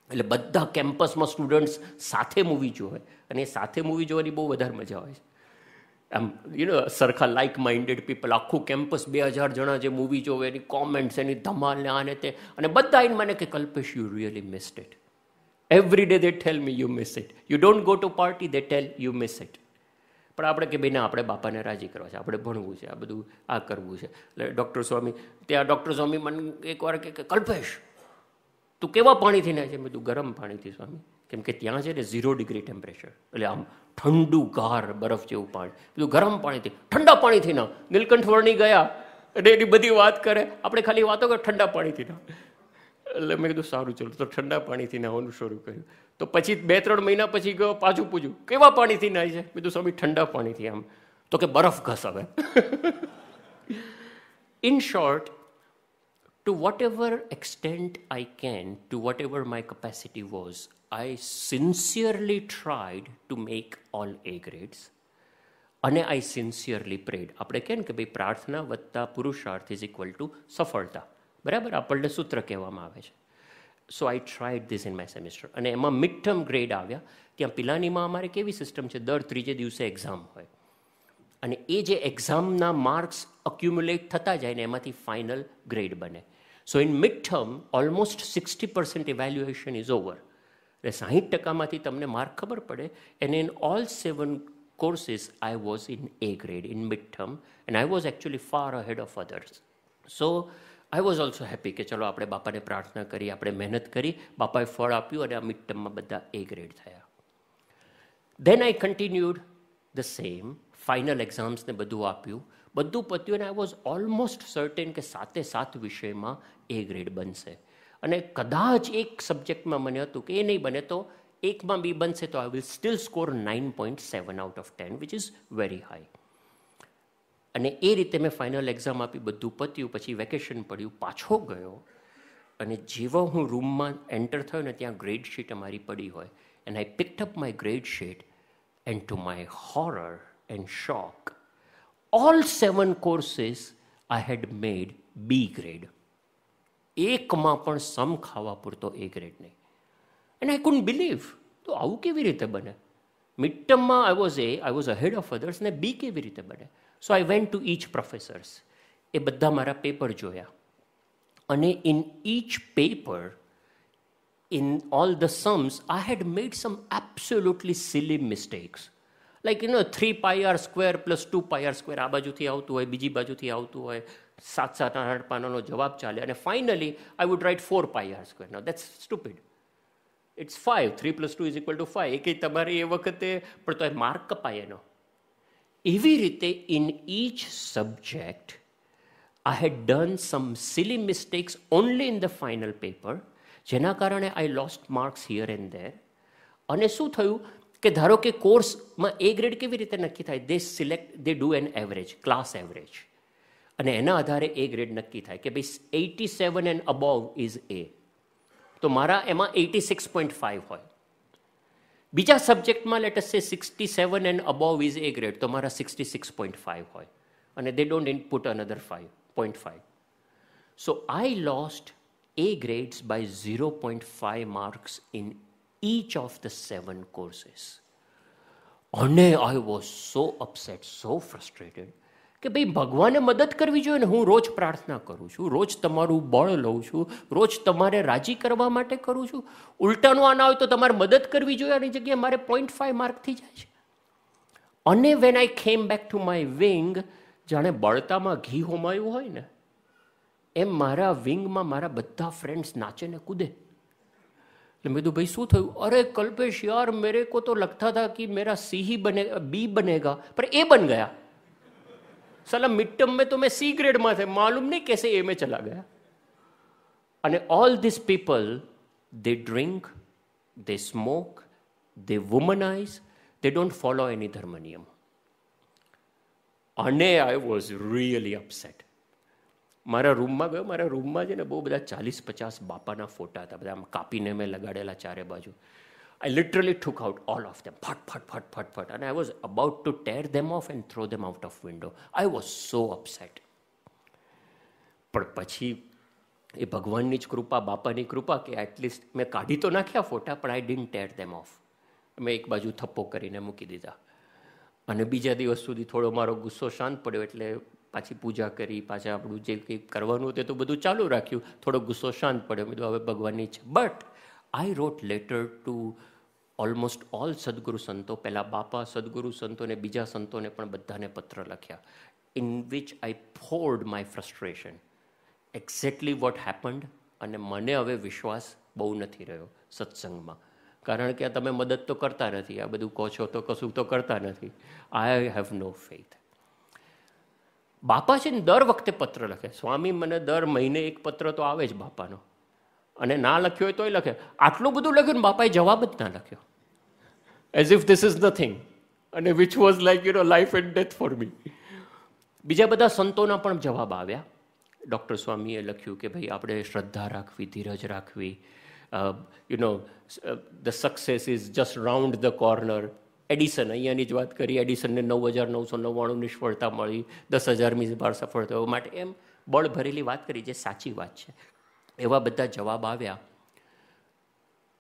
એટલે બધા કેમ્પસમાં સ્ટુડન્ટ્સ સાથે મૂવી જોવે અને એ સાથે મૂવી જોવાની બહુ વધારે મજા આવે છે. આમ સરખા લાઇક માઇન્ડેડ પીપલ, આખું કેમ્પસ 2000 જણા જે મૂવી જોવે એની કોમેન્ટ્સ, એની ધમાલ ને આને તે, અને બધા આવીને મને કે Kalpesh you really missed it. Every day they tell me you miss it, you don't go to party, they tell you miss it. પણ આપણે કે ભાઈ ના, આપણે બાપાને રાજી કરવા છે, આપણે ભણવું છે, આ બધું આ કરવું છે. એટલે ડૉક્ટર સ્વામી મને એકવાર કે કલ્પેશ તું કેવા પાણીથી નાય છે? મેં તું ગરમ પાણીથી સ્વામી, કેમ કે ત્યાં છે ને 0 ડિગ્રી ટેમ્પરેચર, એટલે આમ ઠંડુ ગાર બરફ જેવું પાણી. બધું ગરમ પાણીથી, ઠંડા પાણીથી ના. નીલકંઠ વર્ણી ગયા અને એની બધી વાત કરે, આપણે ખાલી વાતો કરે ઠંડા પાણીથી ના. એટલે મેં કીધું સારું ચલો, તો ઠંડા પાણીથી નાહવાનું શરૂ કર્યું. તો પછી 2-3 મહિના પછી ગયો, પાછું પૂછ્યું કેવા પાણીથી નાય છે? મેં કીધું સ્વામી ઠંડા પાણીથી. આમ તો કે બરફ ઘસાવે. In short, to whatever extent I can, to whatever my capacity was, I sincerely tried to make all A grades. અને I sincerely prayed. આપણે કહે ને કે ભાઈ પ્રાર્થના વત્તા પુરુષાર્થ ઇઝ ઇક્વલ ટુ સફળતા, બરાબર? આપણને સૂત્ર કહેવામાં આવે છે. So I tried this in my semester. અને એમાં મિડ ટર્મ ગ્રેડ આવ્યા. ત્યાં પિલાનીમાં અમારે કેવી સિસ્ટમ છે, દર 3જે દિવસે એક્ઝામ હોય અને એ જે એક્ઝામના માર્ક્સ અક્યુમ્યુલેટ થતા જાય ને એમાંથી ફાઇનલ ગ્રેડ બને. સો in mid term almost 60% evaluation is over. એટલે 60%માંથી તમને માર્ક ખબર પડે. And in all 7 courses I was in A grade in midterm and I was actually far ahead of others. So I was also happy કે ચલો આપણે બાપાને પ્રાર્થના કરી, આપણે મહેનત કરી, બાપાએ ફળ આપ્યું અને આ મિડ ટર્મમાં બધા A ગ્રેડ થયા. Then I continued the same, final એક્ઝામ્સને બધું આપ્યું, બધું પત્યું અને I was almost certain કે 7 વિષયમાં A ગ્રેડ બનશે. અને કદાચ એક સબ્જેક્ટમાં મને હતું કે એ નહીં બને તો એકમાં બી બનશે તો I will steel score 9.7 out of 10 which is very high. અને એ રીતે મેં ફાઇનલ એક્ઝામ આપી, બધું પત્યું, પછી વેકેશન પડ્યું, પાછો ગયો અને જેવો હું રૂમમાં એન્ટર થયો ને ત્યાં ગ્રેડ શીટ અમારી પડી હોય and I picked up my grade sheet and to my horror and shock all 7 courses I had made B grade. એકમાં પણ સમ ખાવા પૂરતો A ગ્રેડ નહીં. And I couldn't believe. તો આવું કેવી રીતે બને? મિડ ટર્મમાં I was ahead of others ને B કેવી રીતે બને? So I went to each professors. એ બધા મારા પેપર જોયા, અને in each paper, in all the sums, I had made some absolutely silly mistakes. Like, 3 pi r square plus 2 pi r square આ બાજુથી આવતું હોય, બીજી બાજુથી આવતું હોય, 7-8 પાનાનો જવાબ ચાલે, અને finally I would write 4 pi r square. Now that's stupid. It's 5. 3 plus 2 is equal to 5. એ કંઈ તમારે એ વખતે પણ તો માર્ક કપાય એનો. એવી રીતે in each subject I had done some silly mistakes only in the final paper, જેના કારણે I lost marks here and there. અને શું થયું કે ધારો કે કોર્સમાં એ ગ્રેડ કેવી રીતે નક્કી થાય? They do an average, class average, અને એના આધારે એ ગ્રેડ નક્કી થાય કે ભાઈ 87 એન્ડ અબોવ ઇઝ એ. તો મારા એમાં 86.5 હોય. બીજા સબ્જેક્ટમાં લેટ અસ સે 67 and above is A grade, તો મારા 66.5 હોય, અને દે don't input another 5.5. So I lost A grades by 0.5 marks in each of the 7 courses. And I was so upset, so frustrated, કે ભાઈ ભગવાને મદદ કરવી જોઈએ ને. હું રોજ પ્રાર્થના કરું છું, રોજ તમારું બળ લઉં છું, રોજ તમારે રાજી કરવા માટે કરું છું. ઉલટાનું આ ના હોય તો તમારે મદદ કરવી જોઈએ, આની જગ્યાએ મારે 0.5 માર્કથી જાય છે. અને વેન આઈ કેમ બેક ટુ માય વિંગ, જાણે બળતામાં ઘી હોમાયું હોય ને એમ મારા વિંગમાં મારા બધા ફ્રેન્ડ્સ નાચે ને કૂદે. એટલે મેં કીધું ભાઈ શું થયું? અરે કલ્પેશ યાર, મેરે કો તો લગતા થા કે મેરા सी બને, બી બનેગા, પર એ બન ગયા. સાલા મિડ ટર્મ में तो मैं C ग्रेड में थे, मालूम नहीं कैसे A में चला गया. અને all these people, they drink, they smoke, they womanize, they don't follow any dharma niyam. અને I was really upset. મારા રૂમમાં ગયો, મારા રૂમમાં છે ને બહુ બધા 40-50 બાપાના ફોટા હતા, બધા આમ કાપીને મેં લગાડેલા ચારે બાજુ. I literally took out all of them, ફટ ફટ ફટ ફટ ફટ, and I was about to tear them off and throw them out of window. I was so upset. પણ પછી એ ભગવાનની જ કૃપા, બાપાની કૃપા કે એટલીસ્ટ મેં કાઢી તો નાખ્યા ફોટા, પણ I didn't tear them off. મેં એક બાજુ થપ્પો કરીને મૂકી દીધા. અને બીજા દિવસ સુધી થોડો મારો ગુસ્સો શાંત પડ્યો, એટલે પાછી પૂજા કરી, પાછા આપણું જે કંઈ કરવાનું હતું તો બધું ચાલુ રાખ્યું. થોડો ગુસ્સો શાંત પડ્યો, મેં કીધું હવે ભગવાનની છે. But I wrote letter to almost all સદગુરુ સંતો, પહેલાં બાપા, સદગુરુ સંતો ને બીજા સંતોને પણ બધાને પત્ર લખ્યા, in which I poured my frustration, exactly what happened. અને મને હવે વિશ્વાસ બહુ નથી રહ્યો સત્સંગમાં, કારણ કે તમે મદદ તો કરતા નથી, આ બધું કહો છો તો કશું તો કરતા નથી. I have no faith. બાપા છે ને દર વખતે પત્ર લખે, સ્વામી મને દર મહિને એક પત્ર તો આવે જ બાપાનો, અને ના લખ્યો હોય તોય લખે. આટલું બધું લખ્યું ને બાપાએ જવાબ જ ના લખ્યો, as if this is nothing, અને which was like life and death for me. બીજા બધા સંતોના પણ જવાબ આવ્યા. ડૉક્ટર સ્વામીએ લખ્યું કે ભાઈ આપણે શ્રદ્ધા રાખવી, ધીરજ રાખવી, the success is just round the corner. Edison, અહીંયાની જ વાત કરી, એડિસનને 9,999 નિષ્ફળતા મળી, 10,000મી વાર સફળ થયો, માટે એમ બળ ભરેલી વાત કરી, જે સાચી વાત છે. એવા બધા જવાબ આવ્યા.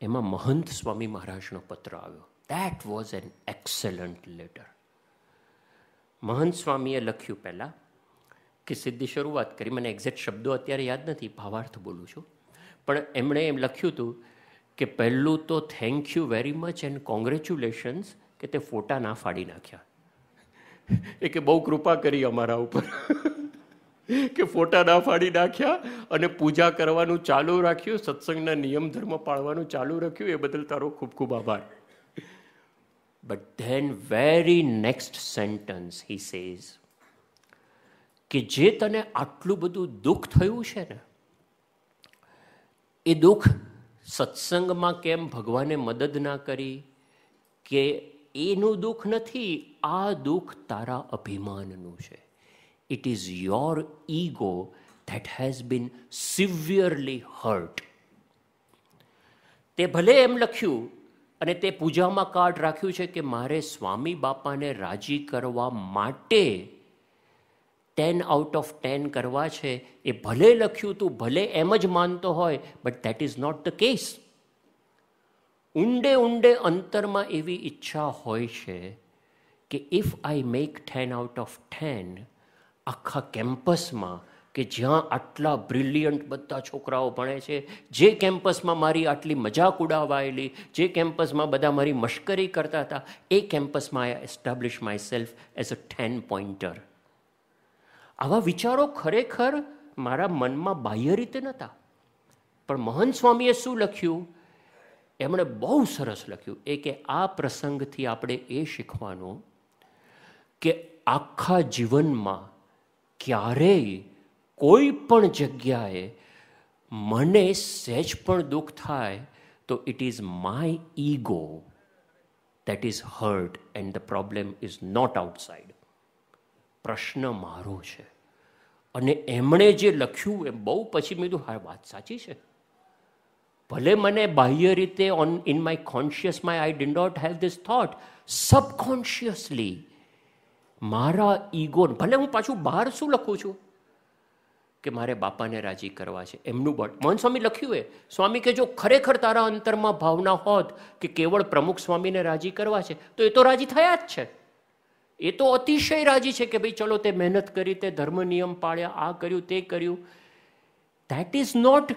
એમાં મહંત સ્વામી મહારાજનો પત્ર આવ્યો. That was an excellent letter. મહંત સ્વામીએ લખ્યું પહેલાં કે સીધી શરૂઆત કરી, મને એક્ઝેક્ટ શબ્દો અત્યારે યાદ નથી, ભાવાર્થ બોલું છું, પણ એમણે એમ લખ્યું હતું કે પહેલું તો thank you very much and congratulations કે તે ફોટા ના ફાડી નાખ્યા. એ કે બહુ કૃપા કરી અમારા ઉપર કે ફોટા ના ફાડી નાખ્યા અને પૂજા કરવાનું ચાલુ રાખ્યું, સત્સંગના નિયમ ધર્મ પાળવાનું ચાલુ રાખ્યું, એ બદલ તારો ખૂબ ખૂબ આભાર. But than very next sentence he says કે જે તને આટલું બધું દુઃખ થયું છે ને, એ દુઃખ સત્સંગમાં કેમ ભગવાને મદદ ના કરી, કે એનું દુઃખ નથી, આ દુઃખ તારા અભિમાનનું છે. It is your ego that has been severely hurt. તે ભલે એમ લખ્યું અને તે પૂજામાં કાર્ડ રાખ્યું છે કે મારે સ્વામી બાપાને રાજી કરવા માટે 10 out of 10 કરવા છે, એ ભલે લખ્યું, તું ભલે એમ જ માનતો હોય, but that is not the case. ઊંડે ઊંડે અંતરમાં એવી ઈચ્છા હોય છે કે if I make 10 out of 10, આખા કેમ્પસમાં કે જ્યાં આટલા બ્રિલિયન્ટ બધા છોકરાઓ ભણે છે, જે કેમ્પસમાં મારી આટલી મજાક ઉડાવાયેલી, જે કેમ્પસમાં બધા મારી મશ્કરી કરતા હતા, એ કેમ્પસમાં I establish myself as a 10 pointer. આવા વિચારો ખરેખર મારા મનમાં બાહ્ય રીતે નહોતા. પણ મહંત સ્વામીએ શું લખ્યું? એમણે બહુ સરસ લખ્યું એ કે આ પ્રસંગથી આપણે એ શીખવાનું કે આખા જીવનમાં ક્યારેય કોઈ પણ જગ્યાએ મને સહેજ પણ દુઃખ થાય તો it is my ego that is hurt and the problem is not outside. પ્રશ્ન મારો છે. અને એમણે જે લખ્યું એ બહુ પછી મેં કીધું હા વાત સાચી છે. ભલે મને બાહ્ય રીતે in my conscious my I did not have this thought, subconsciously મારા ઈગો, ભલે હું પાછું બહાર શું લખું છું કે મારે બાપાને રાજી કરવા છે, એમનું બળ. મોહન સ્વામી લખ્યું એ સ્વામી કે જો ખરેખર તારા અંતરમાં ભાવના હોત કે કેવળ પ્રમુખ સ્વામીને રાજી કરવા છે તો એ તો રાજી થયા જ છે. એ તો અતિશય રાજી છે કે ભાઈ ચલો તે મહેનત કરી, તે ધર્મ નિયમ પાળ્યા, આ કર્યું, તે કર્યું. That is not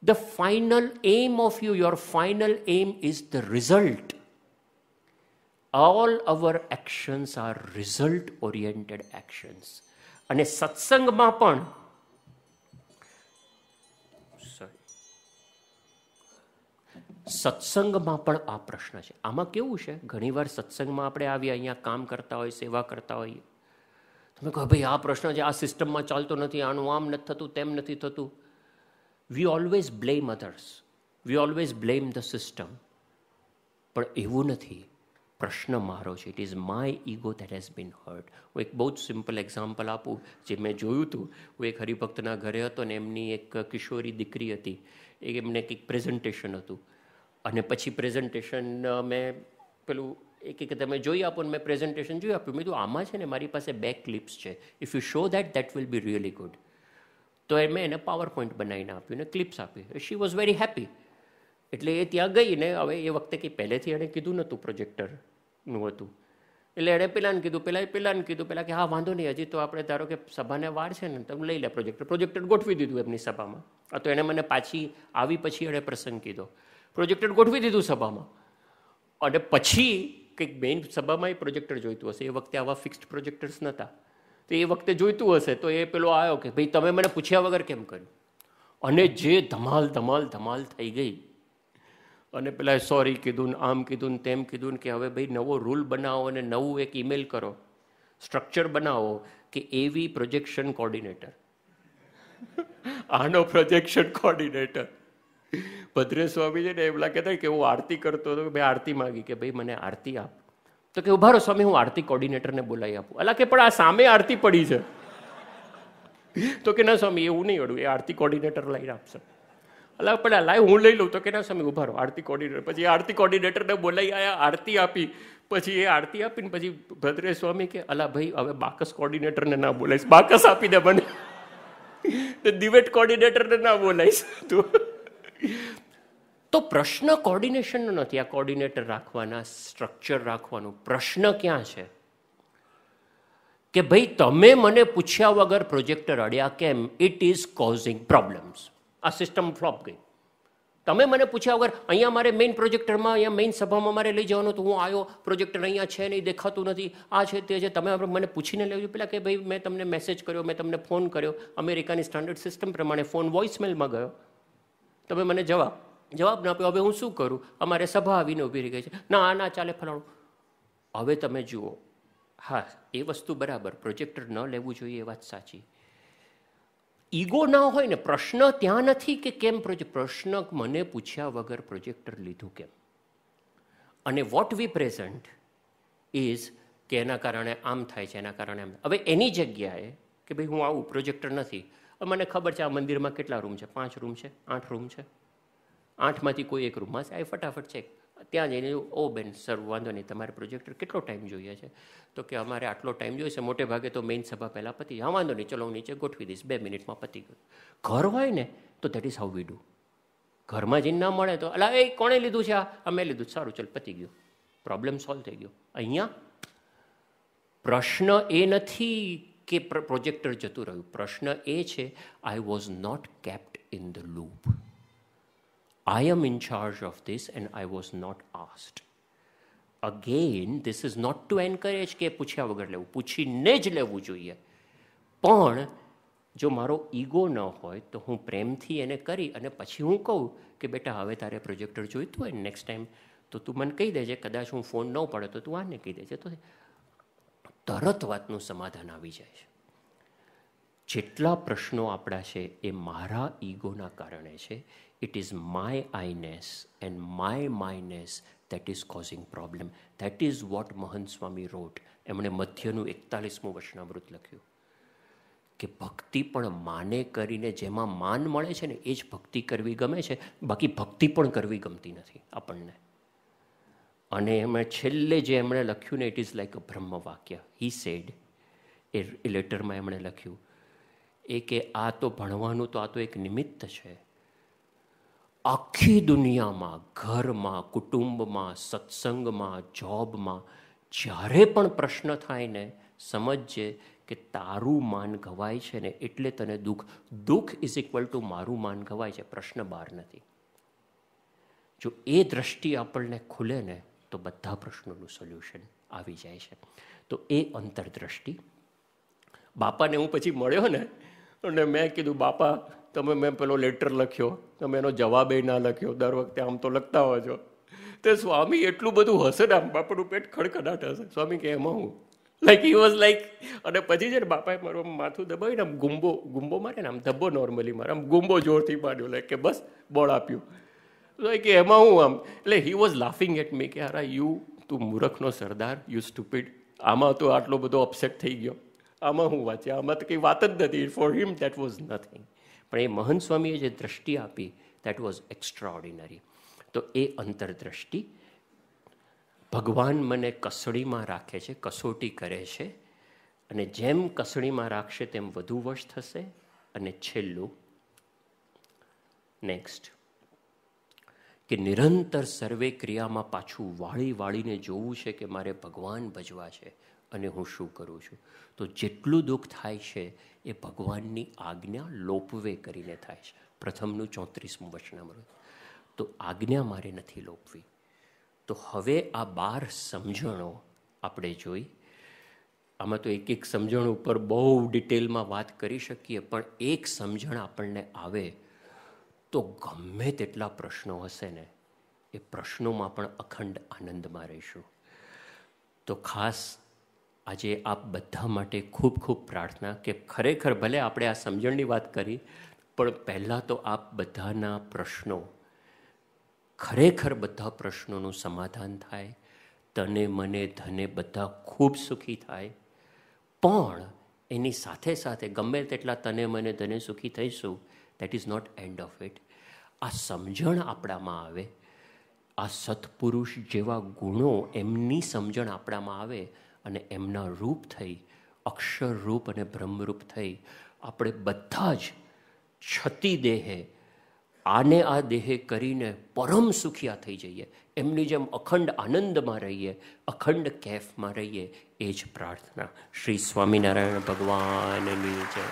the final aim of you. Your final aim is the result. All our actions are result oriented actions. અને સત્સંગમાં પણ આ પ્રશ્ન છે. આમાં કેવું છે, ઘણીવાર સત્સંગમાં આપણે આવીએ, અહીંયા કામ કરતા હોય, સેવા કરતા હોઈએ, તમે કહો ભાઈ આ પ્રશ્ન છે, આ સિસ્ટમમાં ચાલતો નથી, આનું આમ નથી થતું, તેમ નથી થતું. વી always blame others, V always blame the system. પણ એવું નથી. પ્રશ્ન મારો છે. It is my ego that has been hurt. હું એક બહુ જ સિમ્પલ એક્ઝામ્પલ આપું જે મેં જોયું હતું. હું એક હરિભક્તના ઘરે હતો ને એમની એક કિશોરી દીકરી હતી. એમને કંઈક પ્રેઝન્ટેશન હતું અને પછી પ્રેઝન્ટેશન મેં પેલું એક તમે જોઈ આપો ને મેં પ્રેઝન્ટેશન જોઈ આપ્યું. મેં કીધું આમાં છે ને મારી પાસે 2 ક્લિપ્સ છે, if you show that will be really good. તો મેં એને પાવર પોઈન્ટ બનાવીને આપ્યું ને ક્લિપ્સ આપી. She was very happy. એટલે એ ત્યાં ગઈ ને હવે એ વખતે કંઈ પહેલેથી એણે કીધું નહોતું, પ્રોજેક્ટરનું હતું. એટલે એણે પેલાને કીધું, પેલા કે હા વાંધો નહીં, હજી તો આપણે ધારો કે સભાને વાર છે ને તમે લઈ લે પ્રોજેક્ટર ગોઠવી દીધું એમની સભામાં. આ તો એણે મને પાછી આવી પછી એણે પ્રસંગ કીધો. પ્રોજેક્ટર ગોઠવી દીધું સભામાં અને પછી કંઈક મેઇન સભામાં એ પ્રોજેક્ટર જોઈતું હશે. એ વખતે આવા ફિક્સ્ડ પ્રોજેક્ટર્સ નહોતા. તો એ વખતે જોઈતું હશે તો એ પેલો આવ્યો કે ભાઈ તમે મને પૂછ્યા વગર કેમ કર્યું. અને જે ધમાલ થઈ ગઈ. અને પેલા સોરી કીધું, આમ કીધું, તેમ કીધું કે હવે ભાઈ નવો રૂલ બનાવો અને નવું એક ઈમેલ કરો, સ્ટ્રક્ચર બનાવો કે એવી પ્રોજેક્શન કોર્ડિનેટર. આનો પ્રોજેક્શન કોર્ડિનેટર ભદ્રેશ સ્વામી છે ને એમ કહેતા કે હું આરતી કરતો હતો, મેં આરતી માગી કે ભાઈ મને આરતી આપ. તો કે ઉભા રહો સ્વામી, હું આરતી કોર્ડિનેટરને બોલાવી આપું. અલા કે પણ આ સામે આરતી પડી છે. તો કે ના સ્વામી એવું નહીં અડું, એ આરતી કોર્ડિનેટર લઈને આપશે. અલા પણ લાય હું લઈ લઉં. તો કે ના સ્વામી ઉભા રહો, આરતી કોર્ડિનેટર. પછી આરતી કોર્ડિનેટરને બોલાવી આવ્યા, આરતી આપી. પછી એ આરતી આપીને પછી ભદ્રેશ સ્વામી કે અલા ભાઈ હવે બાકસ કોર્ડિનેટરને ના બોલાવીશ, બાકસ આપી દે મને. દિવેટ કોર્ડિનેટરને ના બોલાવીશ તું. તો પ્રશ્ન કોર્ડિનેશનનો નથી. આ કોર્ડિનેટર રાખવાના, સ્ટ્રક્ચર રાખવાનું. પ્રશ્ન ક્યાં છે કે ભાઈ તમે મને પૂછ્યા વગર પ્રોજેક્ટર અડ્યા કેમ? It is causing problems. આ સિસ્ટમ ફ્લોપ ગઈ. તમે મને પૂછ્યા વગર અહીંયા મારે મેઇન પ્રોજેક્ટરમાં, અહીંયા મેઇન સભામાં મારે લઈ જવાનું તો હું આવ્યો, પ્રોજેક્ટર અહીંયા છે નહીં, દેખાતું નથી, આ છે તે છે. તમે મને પૂછીને લેજો પેલા કે ભાઈ મેં તમને મેસેજ કર્યો, મેં તમને ફોન કર્યો, અમેરિકાની સ્ટાન્ડર્ડ સિસ્ટમ પ્રમાણે ફોન વોઇસમેલમાં ગયો, તમે મને જવાબ ના આપ્યો. હવે હું શું કરું? અમારે સભા આવીને ઊભી રહી ગઈ છે. ના ચાલે ફલાણું. હવે તમે જુઓ, હા એ વસ્તુ બરાબર, પ્રોજેક્ટર ન લેવું જોઈએ એ વાત સાચી. ઈગો ના હોય ને, પ્રશ્ન ત્યાં નથી કે કેમ પ્રશ્ન મને પૂછ્યા વગર પ્રોજેક્ટર લીધું કેમ. અને વોટ વી પ્રેઝન્ટ ઇઝ કે એના કારણે આમ થાય છે, એના કારણે આમ. હવે એની જગ્યાએ કે ભાઈ હું આવું, પ્રોજેક્ટર નથી, મને ખબર છે આ મંદિરમાં કેટલા રૂમ છે, 5 રૂમ છે, 8 રૂમ છે, 8માંથી કોઈ એક રૂમમાં છે, ફટાફટ ચેક. ત્યાં જઈને ઓ બેન સર વાંધો નહીં, તમારે પ્રોજેક્ટર કેટલો ટાઈમ જોઈએ છે? તો કે અમારે આટલો ટાઈમ જોઈએ છે, મોટે ભાગે તો મેઇન સભા પહેલાં પતી જાય. હા વાંધો નહીં, ચલો હું નીચે ગોઠવી દઈશ, 2 મિનિટમાં પતી ગયું. ઘર હોય ને તો that is how we do. ઘરમાં જઈને ના મળે તો અલા એ કોણે લીધું છે? આ મેં લીધું, સારું ચલ પતી ગયું, પ્રોબ્લેમ સોલ્વ થઈ ગયો. અહીંયા પ્રશ્ન એ નથી કે પ્રોજેક્ટર જતું રહ્યું. પ્રશ્ન એ છે, I was not kept in the loop. I am in charge of this and I was not asked. Again this is not to encourage કે પૂછ્યા વગર લેવું, પૂછીને જ લેવું જોઈએ. પણ જો મારો ઈગો ન હોય તો હું પ્રેમથી એને કરી અને પછી હું કહું કે બેટા હવે તારે પ્રોજેક્ટર જોઈતું હોય નેક્સ્ટ ટાઈમ તો તું મને કહી દેજે, કદાચ હું ફોન ન પડે તો તું આને કહી દેજે, તો તરત વાતનું સમાધાન આવી જાય છે. જેટલા પ્રશ્નો આપણા છે એ મારા ઈગોના કારણે છે. It is my I-ness and my mineness that is causing problem. That is what Mahant Swami રોટ. એમણે મધ્યનું 41મું વચનામૃત લખ્યું કે ભક્તિ પણ માને કરીને જેમાં માન મળે છે ને એ જ ભક્તિ કરવી ગમે છે, બાકી ભક્તિ પણ કરવી ગમતી નથી આપણને. અને એમણે છેલ્લે જે એમણે લખ્યું ને, ઇટ ઇઝ લાઈક અ બ્રહ્મ વાક્ય. હી સેડ, એ લેટરમાં એમણે લખ્યું એ કે આ તો ભણવાનું તો આ તો એક નિમિત્ત છે. આખી દુનિયામાં, ઘરમાં, કુટુંબમાં, સત્સંગમાં, જોબમાં જ્યારે પણ પ્રશ્ન થાય ને, સમજજે કે તારું માન ગવાય છે ને એટલે તને દુઃખ. દુઃખ ઇઝ ઇક્વલ ટુ મારું માન ગવાય છે, પ્રશ્ન બહાર નથી. જો એ દ્રષ્ટિ આપણને ખુલે ને તો બધા પ્રશ્નોનું સોલ્યુશન આવી જાય છે. તો એ અંતરદ્રષ્ટિ. બાપાને હું પછી મળ્યો ને અને મેં કીધું, બાપા તમે મેં પેલો લેટર લખ્યો, તમે એનો જવાબ ના લખ્યો, દર વખતે આમ તો લખતા હો છો. તે સ્વામી એટલું બધું હશે ને, આમ બાપાનું પેટ ખડખડાટ હશે. સ્વામી કે એમાં હું લાઈક હી વોઝ લાઈક. અને પછી છે ને બાપાએ મારું માથું દબાવીને આમ ગુંબો મારે ને, આમ ધબ્બો નોર્મલી મારે, આમ ગુંબો જોરથી માર્યો, લાઈક કે બસ બોળ આપ્યું. લાઈક કે એમાં હું આમ, એટલે he was laughing at me કે અરે તું મૂર્ખનો સરદાર, યુ સ્ટુપિડ. આમાં તો આટલો બધો અપસેટ થઈ ગયો, આમાં હું વાંચ્યા, આમાં તો કંઈ વાત જ નથી. For him that was nothing. પણ એ મહંત સ્વામીએ જે દ્રષ્ટિ આપી દેટ વોઝ એક્સ્ટ્રાઓર્ડિનરી. તો એ અંતરદ્રષ્ટિ. ભગવાન મને કસડીમાં રાખે છે, કસોટી કરે છે, અને જેમ કસડીમાં રાખશે તેમ વધુ વશ થશે. અને છેલ્લું નેક્સ્ટ કે નિરંતર સર્વે ક્રિયામાં પાછું વાળીને જોવું છે કે મારે ભગવાન ભજવા છે અને હું શું કરું છું. તો જેટલું દુઃખ થાય છે એ ભગવાનની આજ્ઞા લોપવે કરીને થાય છે. પ્રથમનું 34મું વચનામૃત. તો આજ્ઞા મારે નથી લોપવી. તો હવે આ 12 સમજણો આપણે જોઈ. આમાં તો એક સમજણ ઉપર બહુ ડિટેલમાં વાત કરી શકીએ, પણ એક સમજણ આપણને આવે તો ગમે તેટલા પ્રશ્નો હશે ને એ પ્રશ્નોમાં પણ અખંડ આનંદમાં રહીશું. તો ખાસ આજે આપ બધા માટે ખૂબ ખૂબ પ્રાર્થના કે ખરેખર ભલે આપણે આ સમજણની વાત કરી, પણ પહેલાં તો આપ બધાના પ્રશ્નો, ખરેખર બધા પ્રશ્નોનું સમાધાન થાય, તને મને ધને બધા ખૂબ સુખી થાય. પણ એની સાથે સાથે ગમે તેટલા તને મને ધને સુખી થઈશું, that is not end of it. આ સમજણ આપણામાં આવે, આ સત્પુરુષ જેવા ગુણો, એમની સમજણ આપણામાં આવે અને એમના રૂપ થઈ, અક્ષર રૂપ અને બ્રહ્મરૂપ થઈ, આપણે બધા જ છતી દેહે આને આ દેહે કરીને પરમ સુખિયા થઈ જઈએ. એમની જેમ અખંડ આનંદમાં રહીએ, અખંડ કેફમાં રહીએ, એ જ પ્રાર્થના. શ્રી સ્વામિનારાયણ ભગવાનની જય.